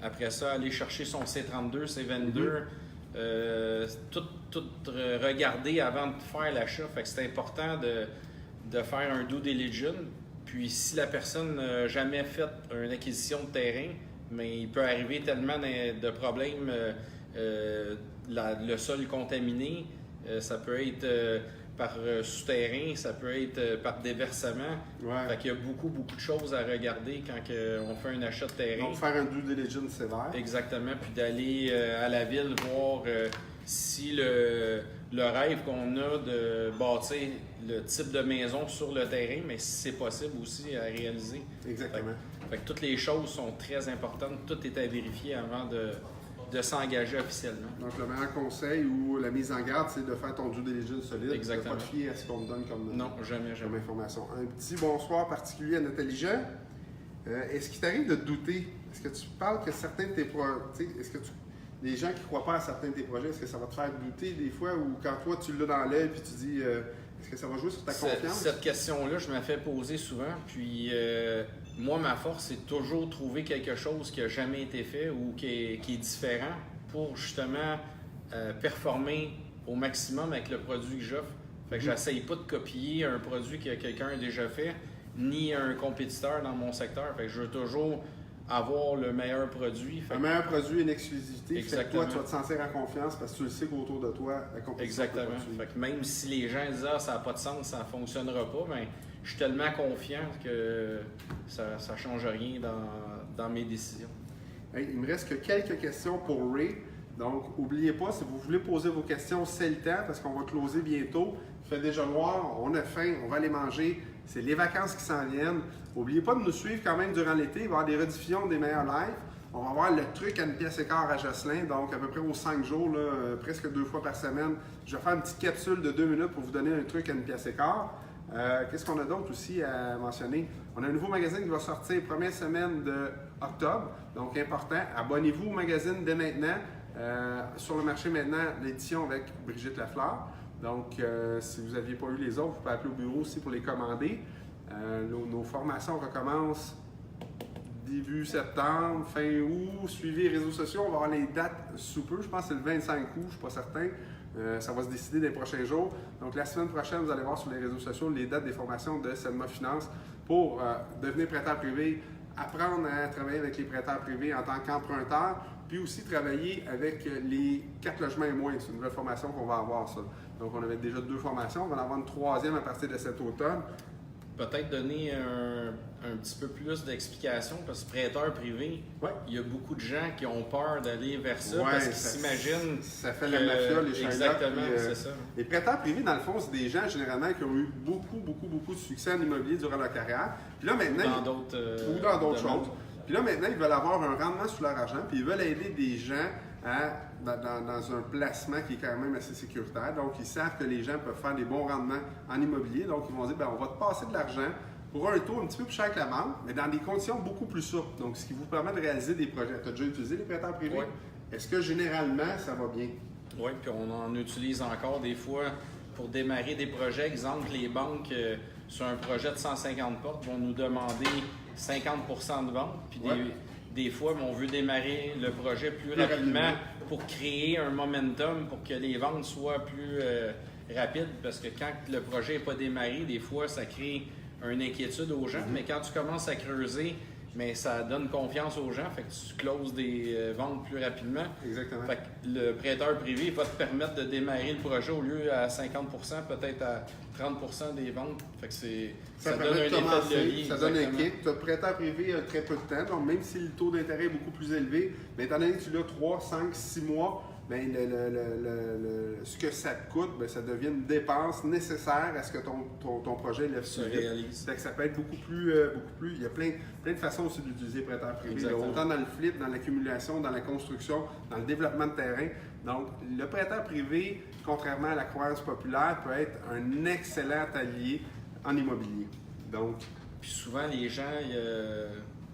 S2: Après ça, aller chercher son C32, C22, tout regarder avant de faire l'achat. Fait que c'est important de faire un due diligence. Puis si la personne n'a jamais fait une acquisition de terrain, mais il peut arriver tellement de problèmes, le sol contaminé, ça peut être par souterrain, ça peut être par déversement.
S1: Ouais.
S2: Fait qu'il y a beaucoup de choses à regarder quand on fait un achat de terrain.
S1: Donc, faire un due diligence sévère.
S2: Exactement, puis d'aller à la ville voir si le rêve qu'on a de bâtir le type de maison sur le terrain, mais si c'est possible aussi à réaliser.
S1: Exactement.
S2: Fait que toutes les choses sont très importantes, tout est à vérifier avant de de s'engager officiellement.
S1: Donc, le meilleur conseil ou la mise en garde, c'est de faire ton due diligence solide.
S2: Exactement.
S1: De ne pas te fier à ce qu'on te donne comme,
S2: Non, jamais.
S1: comme information. Un petit bonsoir particulier à Nathalie Jean. Est-ce qu'il t'arrive de douter? Est-ce que tu parles que certains de tes projets, les gens qui ne croient pas à certains de tes projets, est-ce que ça va te faire douter des fois ou quand toi tu l'as dans l'œil puis tu dis, est-ce que ça va jouer sur ta confiance?
S2: Cette question-là, je me fais poser souvent. Puis moi, ma force, c'est toujours trouver quelque chose qui n'a jamais été fait ou qui est différent pour justement performer au maximum avec le produit que j'offre. Fait que j'essaye pas de copier un produit que quelqu'un a déjà fait, ni un compétiteur dans mon secteur. Fait que je veux toujours avoir le meilleur produit.
S1: Un meilleur produit, une exclusivité.
S2: Exactement.
S1: Fait que toi, tu vas te sentir en confiance parce que tu le sais qu'autour de toi, la compétition.
S2: Exactement. Fait que même si les gens disent « Ah, ça n'a pas de sens, ça ne fonctionnera pas », ben, je suis tellement confiant que ça ne change rien dans mes décisions.
S1: Hey, il me reste que quelques questions pour Ray. Donc, n'oubliez pas, si vous voulez poser vos questions, c'est le temps parce qu'on va closer bientôt. Il fait déjà noir, on a faim, on va aller manger. C'est les vacances qui s'en viennent. N'oubliez pas de nous suivre quand même durant l'été. Il va y avoir des rediffusions des meilleurs lives. On va avoir le truc à une pièce et quart à Jocelyn, donc à peu près aux 5 jours, là, presque 2 fois par semaine. Je vais faire une petite capsule de 2 minutes pour vous donner un truc à une pièce et quart. Qu'est-ce qu'on a d'autre aussi à mentionner? On a un nouveau magazine qui va sortir première semaine d'octobre, donc important. Abonnez-vous au magazine dès maintenant. Sur le marché maintenant, l'édition avec Brigitte Lafleur. Donc, si vous n'aviez pas eu les autres, vous pouvez appeler au bureau aussi pour les commander. Nos formations recommencent début septembre, fin août. Suivez les réseaux sociaux, on va avoir les dates sous peu. Je pense que c'est le 25 août, je ne suis pas certain. Ça va se décider dans les prochains jours. Donc, la semaine prochaine, vous allez voir sur les réseaux sociaux les dates des formations de Selma Finance pour devenir prêteur privé, apprendre à travailler avec les prêteurs privés en tant qu'emprunteur, puis aussi travailler avec les 4 logements et moins. C'est une nouvelle formation qu'on va avoir, ça. Donc, on avait déjà 2 formations. On va en avoir une 3e à partir de cet automne.
S2: Peut-être donner un petit peu plus d'explication parce que prêteur privé, il y a beaucoup de gens qui ont peur d'aller vers ça parce qu'ils s'imaginent.
S1: Ça fait la mafia, les Sherlock.
S2: Exactement, c'est ça.
S1: Les prêteurs privés, dans le fond, c'est des gens généralement qui ont eu beaucoup de succès en immobilier durant leur carrière. Puis là, maintenant. Ou dans d'autres choses. Puis là, maintenant, ils veulent avoir un rendement sur leur argent, puis ils veulent aider des gens dans un placement qui est quand même assez sécuritaire. Donc, ils savent que les gens peuvent faire des bons rendements en immobilier. Donc, ils vont dire, bien, on va te passer de l'argent pour un taux un petit peu plus cher que la banque, mais dans des conditions beaucoup plus souples. Donc, ce qui vous permet de réaliser des projets. Tu as déjà utilisé les prêteurs privés?
S2: Oui.
S1: Est-ce que généralement, ça va bien?
S2: Oui, puis on en utilise encore des fois pour démarrer des projets. Exemple, les banques, sur un projet de 150 portes, vont nous demander 50% de vente. Puis des fois, on veut démarrer le projet plus rapidement pour créer un momentum pour que les ventes soient plus rapides. Parce que quand le projet n'est pas démarré, des fois, ça crée une inquiétude aux gens. Mais quand tu commences à creuser, mais ça donne confiance aux gens, fait que tu closes des ventes plus rapidement.
S1: Exactement.
S2: Fait que le prêteur privé va te permettre de démarrer le projet au lieu à 50%, peut-être à 30% des ventes. Fait que ça donne un effet de levier.
S1: Ça donne un kick. Tu as prêteur privé très peu de temps, donc même si le taux d'intérêt est beaucoup plus élevé, mais étant donné que tu l'as 3, 5, 6 mois, bien, ce que ça te coûte, bien, ça devient une dépense nécessaire à ce que ton projet lève
S2: se réalise.
S1: Ça peut être beaucoup plus. Il y a plein de façons aussi d'utiliser prêteur privé. Là,
S2: Exactement.
S1: autant dans le flip, dans l'accumulation, dans la construction, dans le développement de terrain. Donc, le prêteur privé, contrairement à la croyance populaire, peut être un excellent allié en immobilier. Donc,
S2: puis souvent, les gens,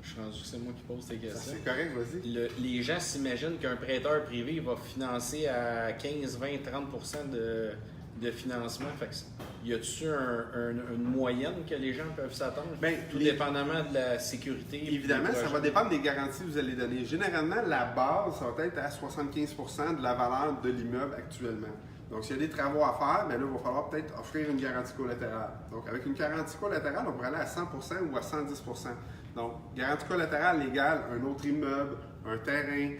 S2: je suis rendu que c'est moi qui pose ces questions.
S1: c'est correct, vas-y.
S2: Les gens s'imaginent qu'un prêteur privé va financer à 15, 20, 30% de financement. Fait que, y a-t-il une moyenne que les gens peuvent s'attendre?
S1: Bien,
S2: tout dépendamment de la sécurité.
S1: Évidemment, ça va dépendre des garanties que vous allez donner. Généralement, la base, ça va être à 75% de la valeur de l'immeuble actuellement. Donc, s'il y a des travaux à faire, bien là, il va falloir peut-être offrir une garantie collatérale. Donc, avec une garantie collatérale, on pourrait aller à 100% ou à 110%. Donc, garantie collatérale égale un autre immeuble, un terrain,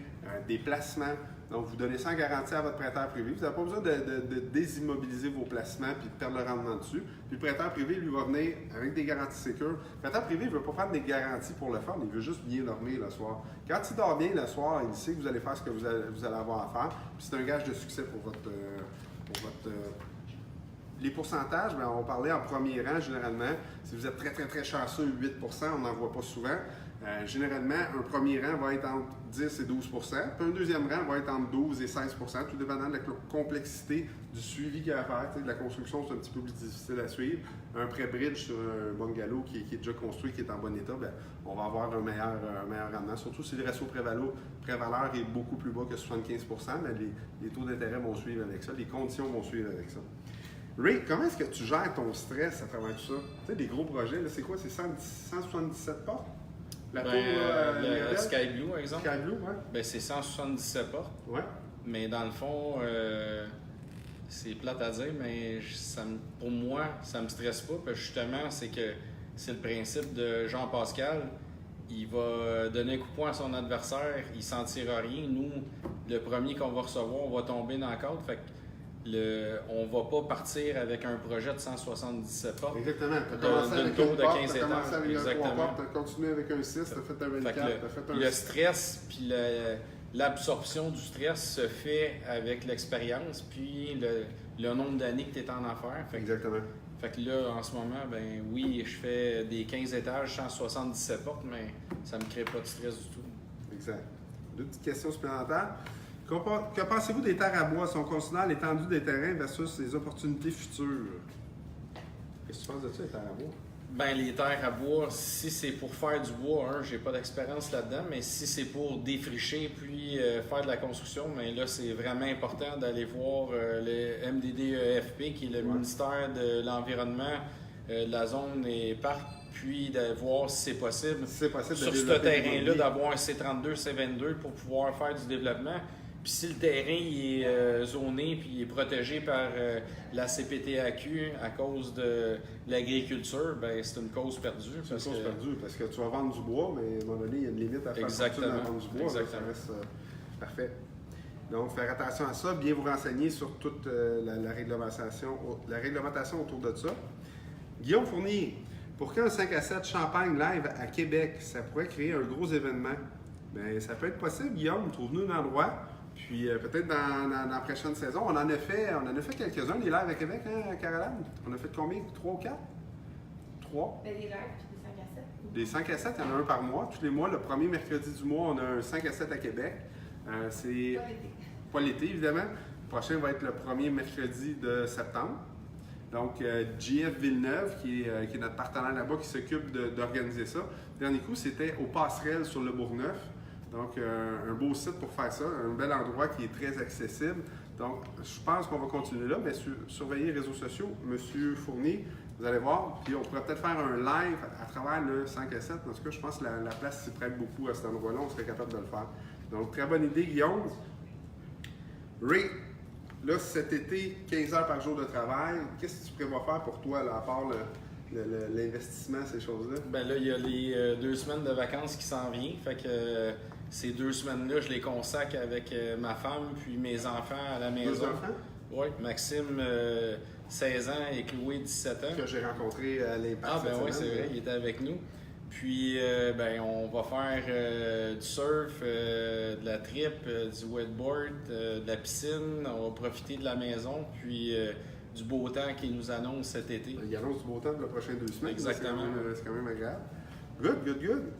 S1: des placements. Donc, vous donnez ça en garantie à votre prêteur privé. Vous n'avez pas besoin de désimmobiliser vos placements et de perdre le rendement dessus. Puis le prêteur privé, lui, va venir avec des garanties sécures. Le prêteur privé ne veut pas faire des garanties pour le fun, il veut juste bien dormir le soir. Quand il dort bien le soir, il sait que vous allez faire ce que vous allez avoir à faire. Puis c'est un gage de succès pour votre les pourcentages, bien, on parlait en premier rang généralement. Si vous êtes très chanceux, 8%, on n'en voit pas souvent. Généralement, un premier rang va être entre 10 et 12 puis un deuxième rang va être entre 12 et 16 tout dépendant de la complexité du suivi qu'il y a à faire. De la construction, c'est un petit peu plus difficile à suivre. Un pré-bridge sur un bungalow qui est déjà construit, qui est en bon état, bien, on va avoir un meilleur rendement. Surtout si le ratio pré-valeur est beaucoup plus bas que 75 mais les taux d'intérêt vont suivre avec ça, les conditions vont suivre avec ça. Ray, comment est-ce que tu gères ton stress à travers tout ça? Tu sais, des gros projets, là, c'est quoi? C'est 177 portes? La tour,
S2: le Sky Blue, par exemple.
S1: Sky Blue, ouais.
S2: Ben, c'est 177 portes.
S1: Ouais.
S2: Mais dans le fond, c'est plate à dire, mais pour moi, ça me stresse pas. Parce que justement, c'est le principe de Jean-Pascal. Il va donner un coup de poing à son adversaire, il ne s'en tirera rien. Nous, le premier qu'on va recevoir, on va tomber dans le cadre. Fait que on ne va pas partir avec un projet de 177 portes.
S1: Exactement. Tu as commencé avec
S2: tour
S1: une
S2: de
S1: porte,
S2: 15
S1: tu as commencé
S2: étages.
S1: avec un 3
S2: Exactement.
S1: portes, tu as continué avec un 6, tu as fait un 24, tu as fait un
S2: le stress, puis l'absorption du stress se fait avec l'expérience, puis le nombre d'années que tu es en affaires.
S1: Exactement.
S2: Fait que là, en ce moment, ben oui, je fais des 15 étages, 177 portes, mais ça ne me crée pas de stress du tout.
S1: Exact. Deux petites questions supplémentaires. Que pensez-vous des terres à bois? Si on considère l'étendue des terrains versus les opportunités futures? Qu'est-ce que tu penses de ça, les terres à bois?
S2: Ben les terres à bois, si c'est pour faire du bois, j'ai pas d'expérience là-dedans, mais si c'est pour défricher puis faire de la construction, mais là, c'est vraiment important d'aller voir le MDDEFP, qui est le ministère de l'Environnement, de la zone et parc, puis de voir si c'est possible, sur ce terrain-là d'avoir un C32, C22 pour pouvoir faire du développement. Puis si le terrain il est zoné puis il est protégé par la CPTAQ à cause de l'agriculture, ben c'est une cause perdue.
S1: C'est une cause perdue parce que tu vas vendre du bois, mais à un moment donné, il y a une limite à faire fortune à vendre du bois.
S2: Exactement.
S1: Ça reste parfait. Donc, faire attention à ça, bien vous renseigner sur toute la réglementation autour de ça. Guillaume Fournier, pour qu'un 5 à 7 Champagne live à Québec, ça pourrait créer un gros événement? Bien, ça peut être possible, Guillaume. Trouve-nous un endroit. Puis peut-être dans la prochaine saison, on en a fait quelques-uns, des lives à Québec, hein, Caroline? On a fait combien? 3 ou 4? 3?
S4: Ben, des lives puis des 5 à 7.
S1: Des 5 à 7, il y en a un par mois. Tous les mois, le premier mercredi du mois, on a un 5 à 7 à Québec. C'est
S4: Pas l'été.
S1: pas l'été, évidemment. Le prochain va être le premier mercredi de septembre. Donc, JF Villeneuve, qui est notre partenaire là-bas, qui s'occupe d'organiser ça. Le dernier coup, c'était aux Passerelles sur le Bourgneuf. Donc, un beau site pour faire ça, un bel endroit qui est très accessible. Donc, je pense qu'on va continuer là, mais surveillez les réseaux sociaux. Monsieur Fournier, vous allez voir, puis on pourrait peut-être faire un live à travers le 5 à 7. En tout cas, je pense que la place s'y prête beaucoup à cet endroit-là. On serait capable de le faire. Donc, très bonne idée, Guillaume. Ray, là, cet été, 15 heures par jour de travail, qu'est-ce que tu prévois faire pour toi, là, à part l'investissement, ces choses-là?
S2: Ben là, il y a les 2 semaines de vacances qui s'en viennent. Fait que ces 2 semaines-là, je les consacre avec ma femme puis mes enfants à la maison.
S1: 2 enfants?
S2: Oui, Maxime, 16 ans, et Chloé, 17 ans.
S1: Que j'ai rencontré à l'Impact.
S2: Ah, ben oui, c'est vrai, il était avec nous. Puis, ben, on va faire du surf, de la trip, du wakeboard, de la piscine. On va profiter de la maison, puis du beau temps qu'il nous annonce cet été.
S1: Il annonce du beau temps pour les prochaines 2 semaines.
S2: Exactement.
S1: C'est quand même agréable. Good.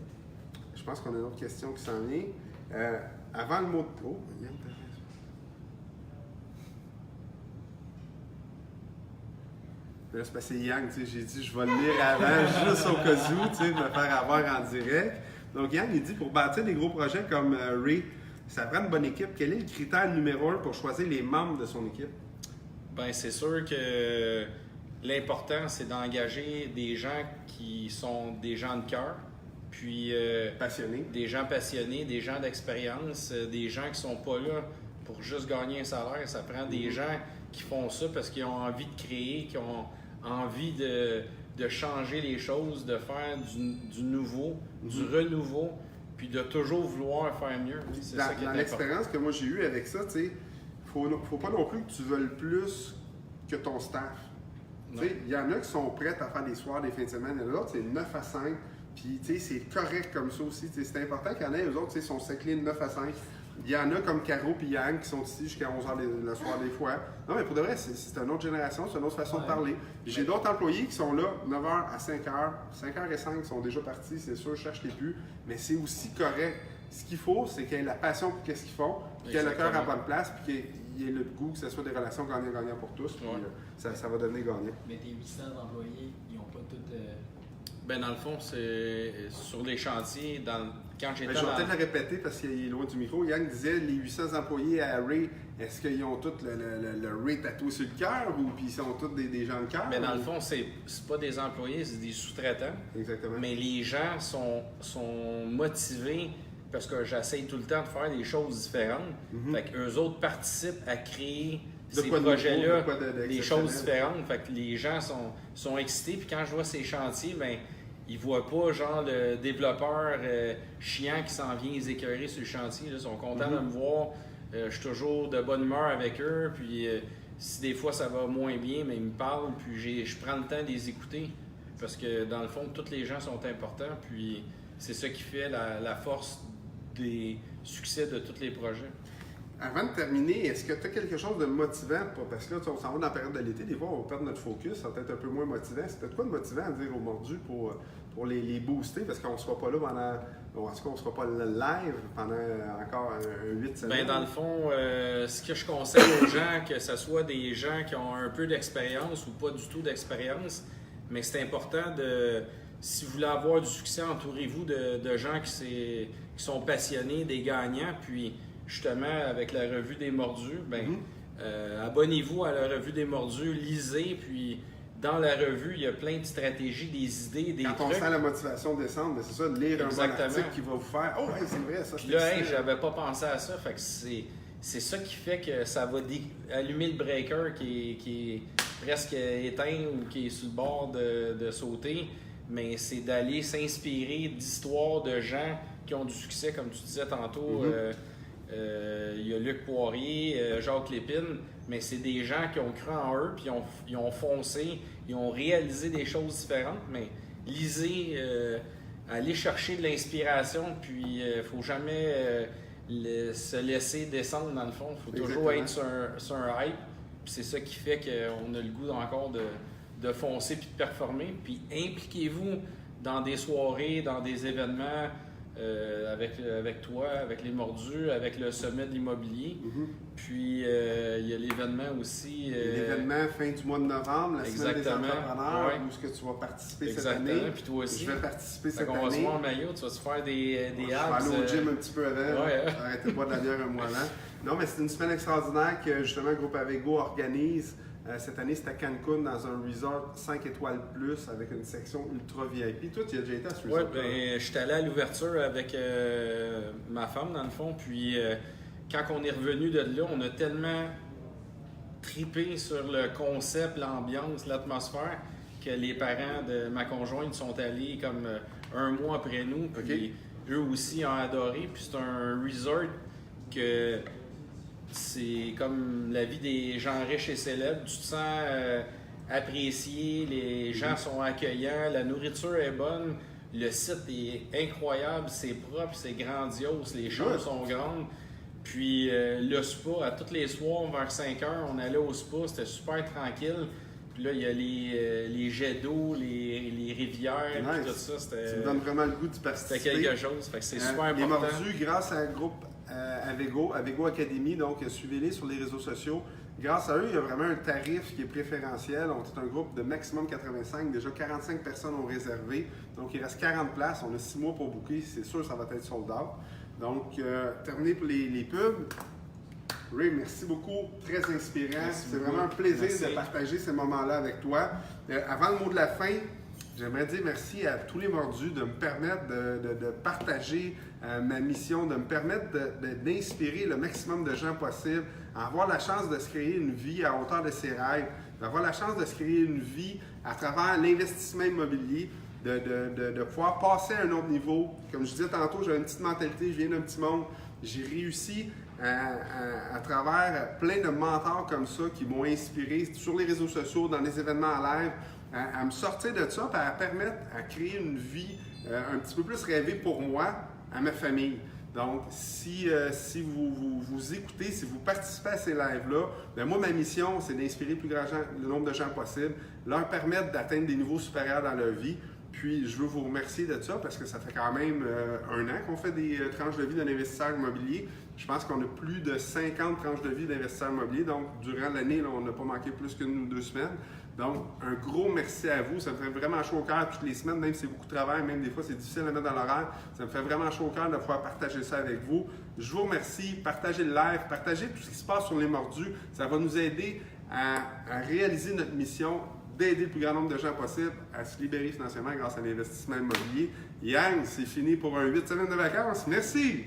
S1: Je pense qu'on a une autre question qui s'en vient. Avant le mot de... Oh, Yann, t'as raison. Là, c'est parce que c'est Yann, tu sais, j'ai dit je vais le lire avant, juste au cas où, tu sais, me faire avoir en direct. Donc Yann, il dit, pour bâtir des gros projets comme Ray, ça prend une bonne équipe. Quel est le critère numéro 1 pour choisir les membres de son équipe?
S2: Bien, c'est sûr que l'important, c'est d'engager des gens qui sont des gens de cœur, puis
S1: Passionné.
S2: des gens passionnés, des gens d'expérience, des gens qui sont pas là pour juste gagner un salaire. Ça prend des gens qui font ça parce qu'ils ont envie de créer, qui ont envie de changer les choses, de faire du nouveau, du renouveau, puis de toujours vouloir faire mieux. C'est ça qui est
S1: Dans
S2: important.
S1: l'expérience que moi j'ai eue avec ça, tu sais, faut pas non plus que tu veuilles plus que ton staff. Tu sais, il y en a qui sont prêts à faire des soirs, des fins de semaine, et l'autre, c'est 9 à 5. Puis, tu sais, c'est correct comme ça aussi. Tu sais, c'est important qu'il y en ait, eux autres, tu sais, sont cyclés de 9 à 5. Il y en a comme Caro et Yang qui sont ici jusqu'à 11h le soir des fois. Non, mais pour de vrai, c'est une autre génération, c'est une autre façon de parler. Puis j'ai d'autres employés qui sont là 9h à 5h. 5h05 sont déjà partis, c'est sûr, je cherche les buts. Mais c'est aussi correct. Ce qu'il faut, c'est qu'il y ait la passion pour ce qu'ils font, puis qu'il y ait le cœur à bonne place, puis qu'il y ait le goût que ce soit des relations gagnant-gagnant pour tous. Puis ça va devenir gagnant.
S5: Mais tes 800 employés, ils n'ont pas tout.
S2: Ben, dans le fond, c'est sur les chantiers, quand j'étais
S1: Je vais peut-être le répéter parce qu'il est loin du micro. Yann disait les 800 employés à Ray, est-ce qu'ils ont tous le Ray tatoué sur le cœur ou puis ils sont tous des gens de cœur?
S2: Ben, dans le fond, c'est pas des employés, c'est des sous-traitants.
S1: Exactement.
S2: Mais les gens sont motivés parce que j'essaye tout le temps de faire des choses différentes. Fait qu'eux autres participent à créer ces projets-là, des choses différentes. Fait que les gens sont excités. Puis quand je vois ces chantiers, ben ils voient pas genre le développeur chiant qui s'en vient les écœurer sur le chantier. Là. Ils sont contents de me voir. Je suis toujours de bonne humeur avec eux. Puis si des fois ça va moins bien, mais ils me parlent. Puis je prends le temps de les écouter. Parce que dans le fond, tous les gens sont importants. Puis c'est ça qui fait la force des succès de tous les projets.
S1: Avant de terminer, est-ce que tu as quelque chose de motivant? Parce que là, on s'en va dans la période de l'été, des fois, on va perdre notre focus, ça va être un peu moins motivant. C'est peut-être quoi de motivant à dire aux mordus pour les booster? Parce qu'on ne sera pas là pendant. En tout cas, on ne sera pas live pendant encore 8 semaines.
S2: Bien, dans le fond, ce que je conseille aux gens, que ce soit des gens qui ont un peu d'expérience ou pas du tout d'expérience, mais c'est important de. Si vous voulez avoir du succès, entourez-vous de gens qui sont passionnés, des gagnants, puis justement, avec la revue des mordus, abonnez-vous à la revue des mordus, lisez, puis dans la revue, il y a plein de stratégies, des idées, des trucs.
S1: Quand on sent la motivation descendre, c'est ça, de lire un bon article qui va vous faire « Oh, hey, c'est vrai, ça,
S2: puis là, hey, j'avais pas pensé à ça, fait que c'est ça qui fait que ça va allumer le breaker qui est presque éteint ou qui est sur le bord de sauter. Mais c'est d'aller s'inspirer d'histoires de gens qui ont du succès, comme tu disais tantôt. Il y a Luc Poirier, Jacques Lépine, mais c'est des gens qui ont cru en eux, puis ils ont foncé, ils ont réalisé des choses différentes. Mais lisez, allez chercher de l'inspiration, puis il ne faut jamais se laisser descendre dans le fond. Il faut toujours être sur un hype. Puis c'est ça qui fait qu'on a le goût encore de foncer puis de performer. Puis impliquez-vous dans des soirées, dans des événements avec toi, avec les mordus, avec le sommet de l'immobilier. Puis il y a l'événement aussi.
S1: L'événement fin du mois de novembre, la semaine des entrepreneurs, où est-ce que tu vas participer cette année.
S2: Puis toi aussi.
S1: Je vais participer cette année.
S2: On va se voir en maillot, tu vas se faire des abs.
S1: Je vais aller au gym un petit peu avant. Arrêtez de boire de la bière un mois avant. Non, mais c'est une semaine extraordinaire que justement Groupe Avego organise. Cette année, c'est à Cancun, dans un resort 5 étoiles plus, avec une section ultra VIP. Toi, tu as déjà été à ce resort?
S2: Oui, bien, je suis allé à l'ouverture avec ma femme, dans le fond. Puis, quand on est revenu de là, on a tellement trippé sur le concept, l'ambiance, l'atmosphère, que les parents de ma conjointe sont allés comme un mois après nous. Puis, eux aussi ont adoré. Puis, c'est un resort que... C'est comme la vie des gens riches et célèbres. Tu te sens apprécié, les gens sont accueillants, la nourriture est bonne, le site est incroyable, c'est propre, c'est grandiose, les chambres sont grandes. Puis le spa, à tous les soirs vers 5 heures, on allait au spa, c'était super tranquille. Puis là, il y a les jets d'eau, les rivières, puis tout ça.
S1: Ça me donne vraiment le goût d'y participer.
S2: C'était quelque chose, fait que c'est super important.
S1: Les mordus, grâce à un groupe Avego Academy, donc suivez-les sur les réseaux sociaux. Grâce à eux, il y a vraiment un tarif qui est préférentiel. On est un groupe de maximum 85. Déjà 45 personnes ont réservé. Donc il reste 40 places. On a 6 mois pour booker. C'est sûr que ça va être sold out. Donc, terminé pour les pubs. Ray, merci beaucoup. Très inspirant. C'est vraiment un plaisir de partager ces moments-là avec toi. Avant le mot de la fin, j'aimerais dire merci à tous les mordus de me permettre de partager ma mission, de me permettre d'inspirer le maximum de gens possible, à avoir la chance de se créer une vie à hauteur de ses rêves, d'avoir la chance de se créer une vie à travers l'investissement immobilier, de pouvoir passer à un autre niveau. Comme je disais tantôt, j'ai une petite mentalité, je viens d'un petit monde. J'ai réussi à travers plein de mentors comme ça qui m'ont inspiré sur les réseaux sociaux, dans les événements en live, à me sortir de ça et à permettre à créer une vie un petit peu plus rêvée pour moi, à ma famille. Donc, si vous écoutez, si vous participez à ces lives-là, bien moi, ma mission, c'est d'inspirer le nombre de gens possible, leur permettre d'atteindre des niveaux supérieurs dans leur vie. Puis, je veux vous remercier de ça parce que ça fait quand même 1 an qu'on fait des tranches de vie d'un investisseur immobilier. Je pense qu'on a plus de 50 tranches de vie d'investisseurs immobiliers. Donc, durant l'année, là, on n'a pas manqué plus qu'une ou 2 semaines. Donc, un gros merci à vous. Ça me fait vraiment chaud au cœur toutes les semaines, même si c'est beaucoup de travail, même des fois c'est difficile à mettre dans l'horaire. Ça me fait vraiment chaud au cœur de pouvoir partager ça avec vous. Je vous remercie. Partagez le live, partagez tout ce qui se passe sur les mordus. Ça va nous aider à réaliser notre mission d'aider le plus grand nombre de gens possible à se libérer financièrement grâce à l'investissement immobilier. Yang, c'est fini pour un 8 semaines de vacances. Merci!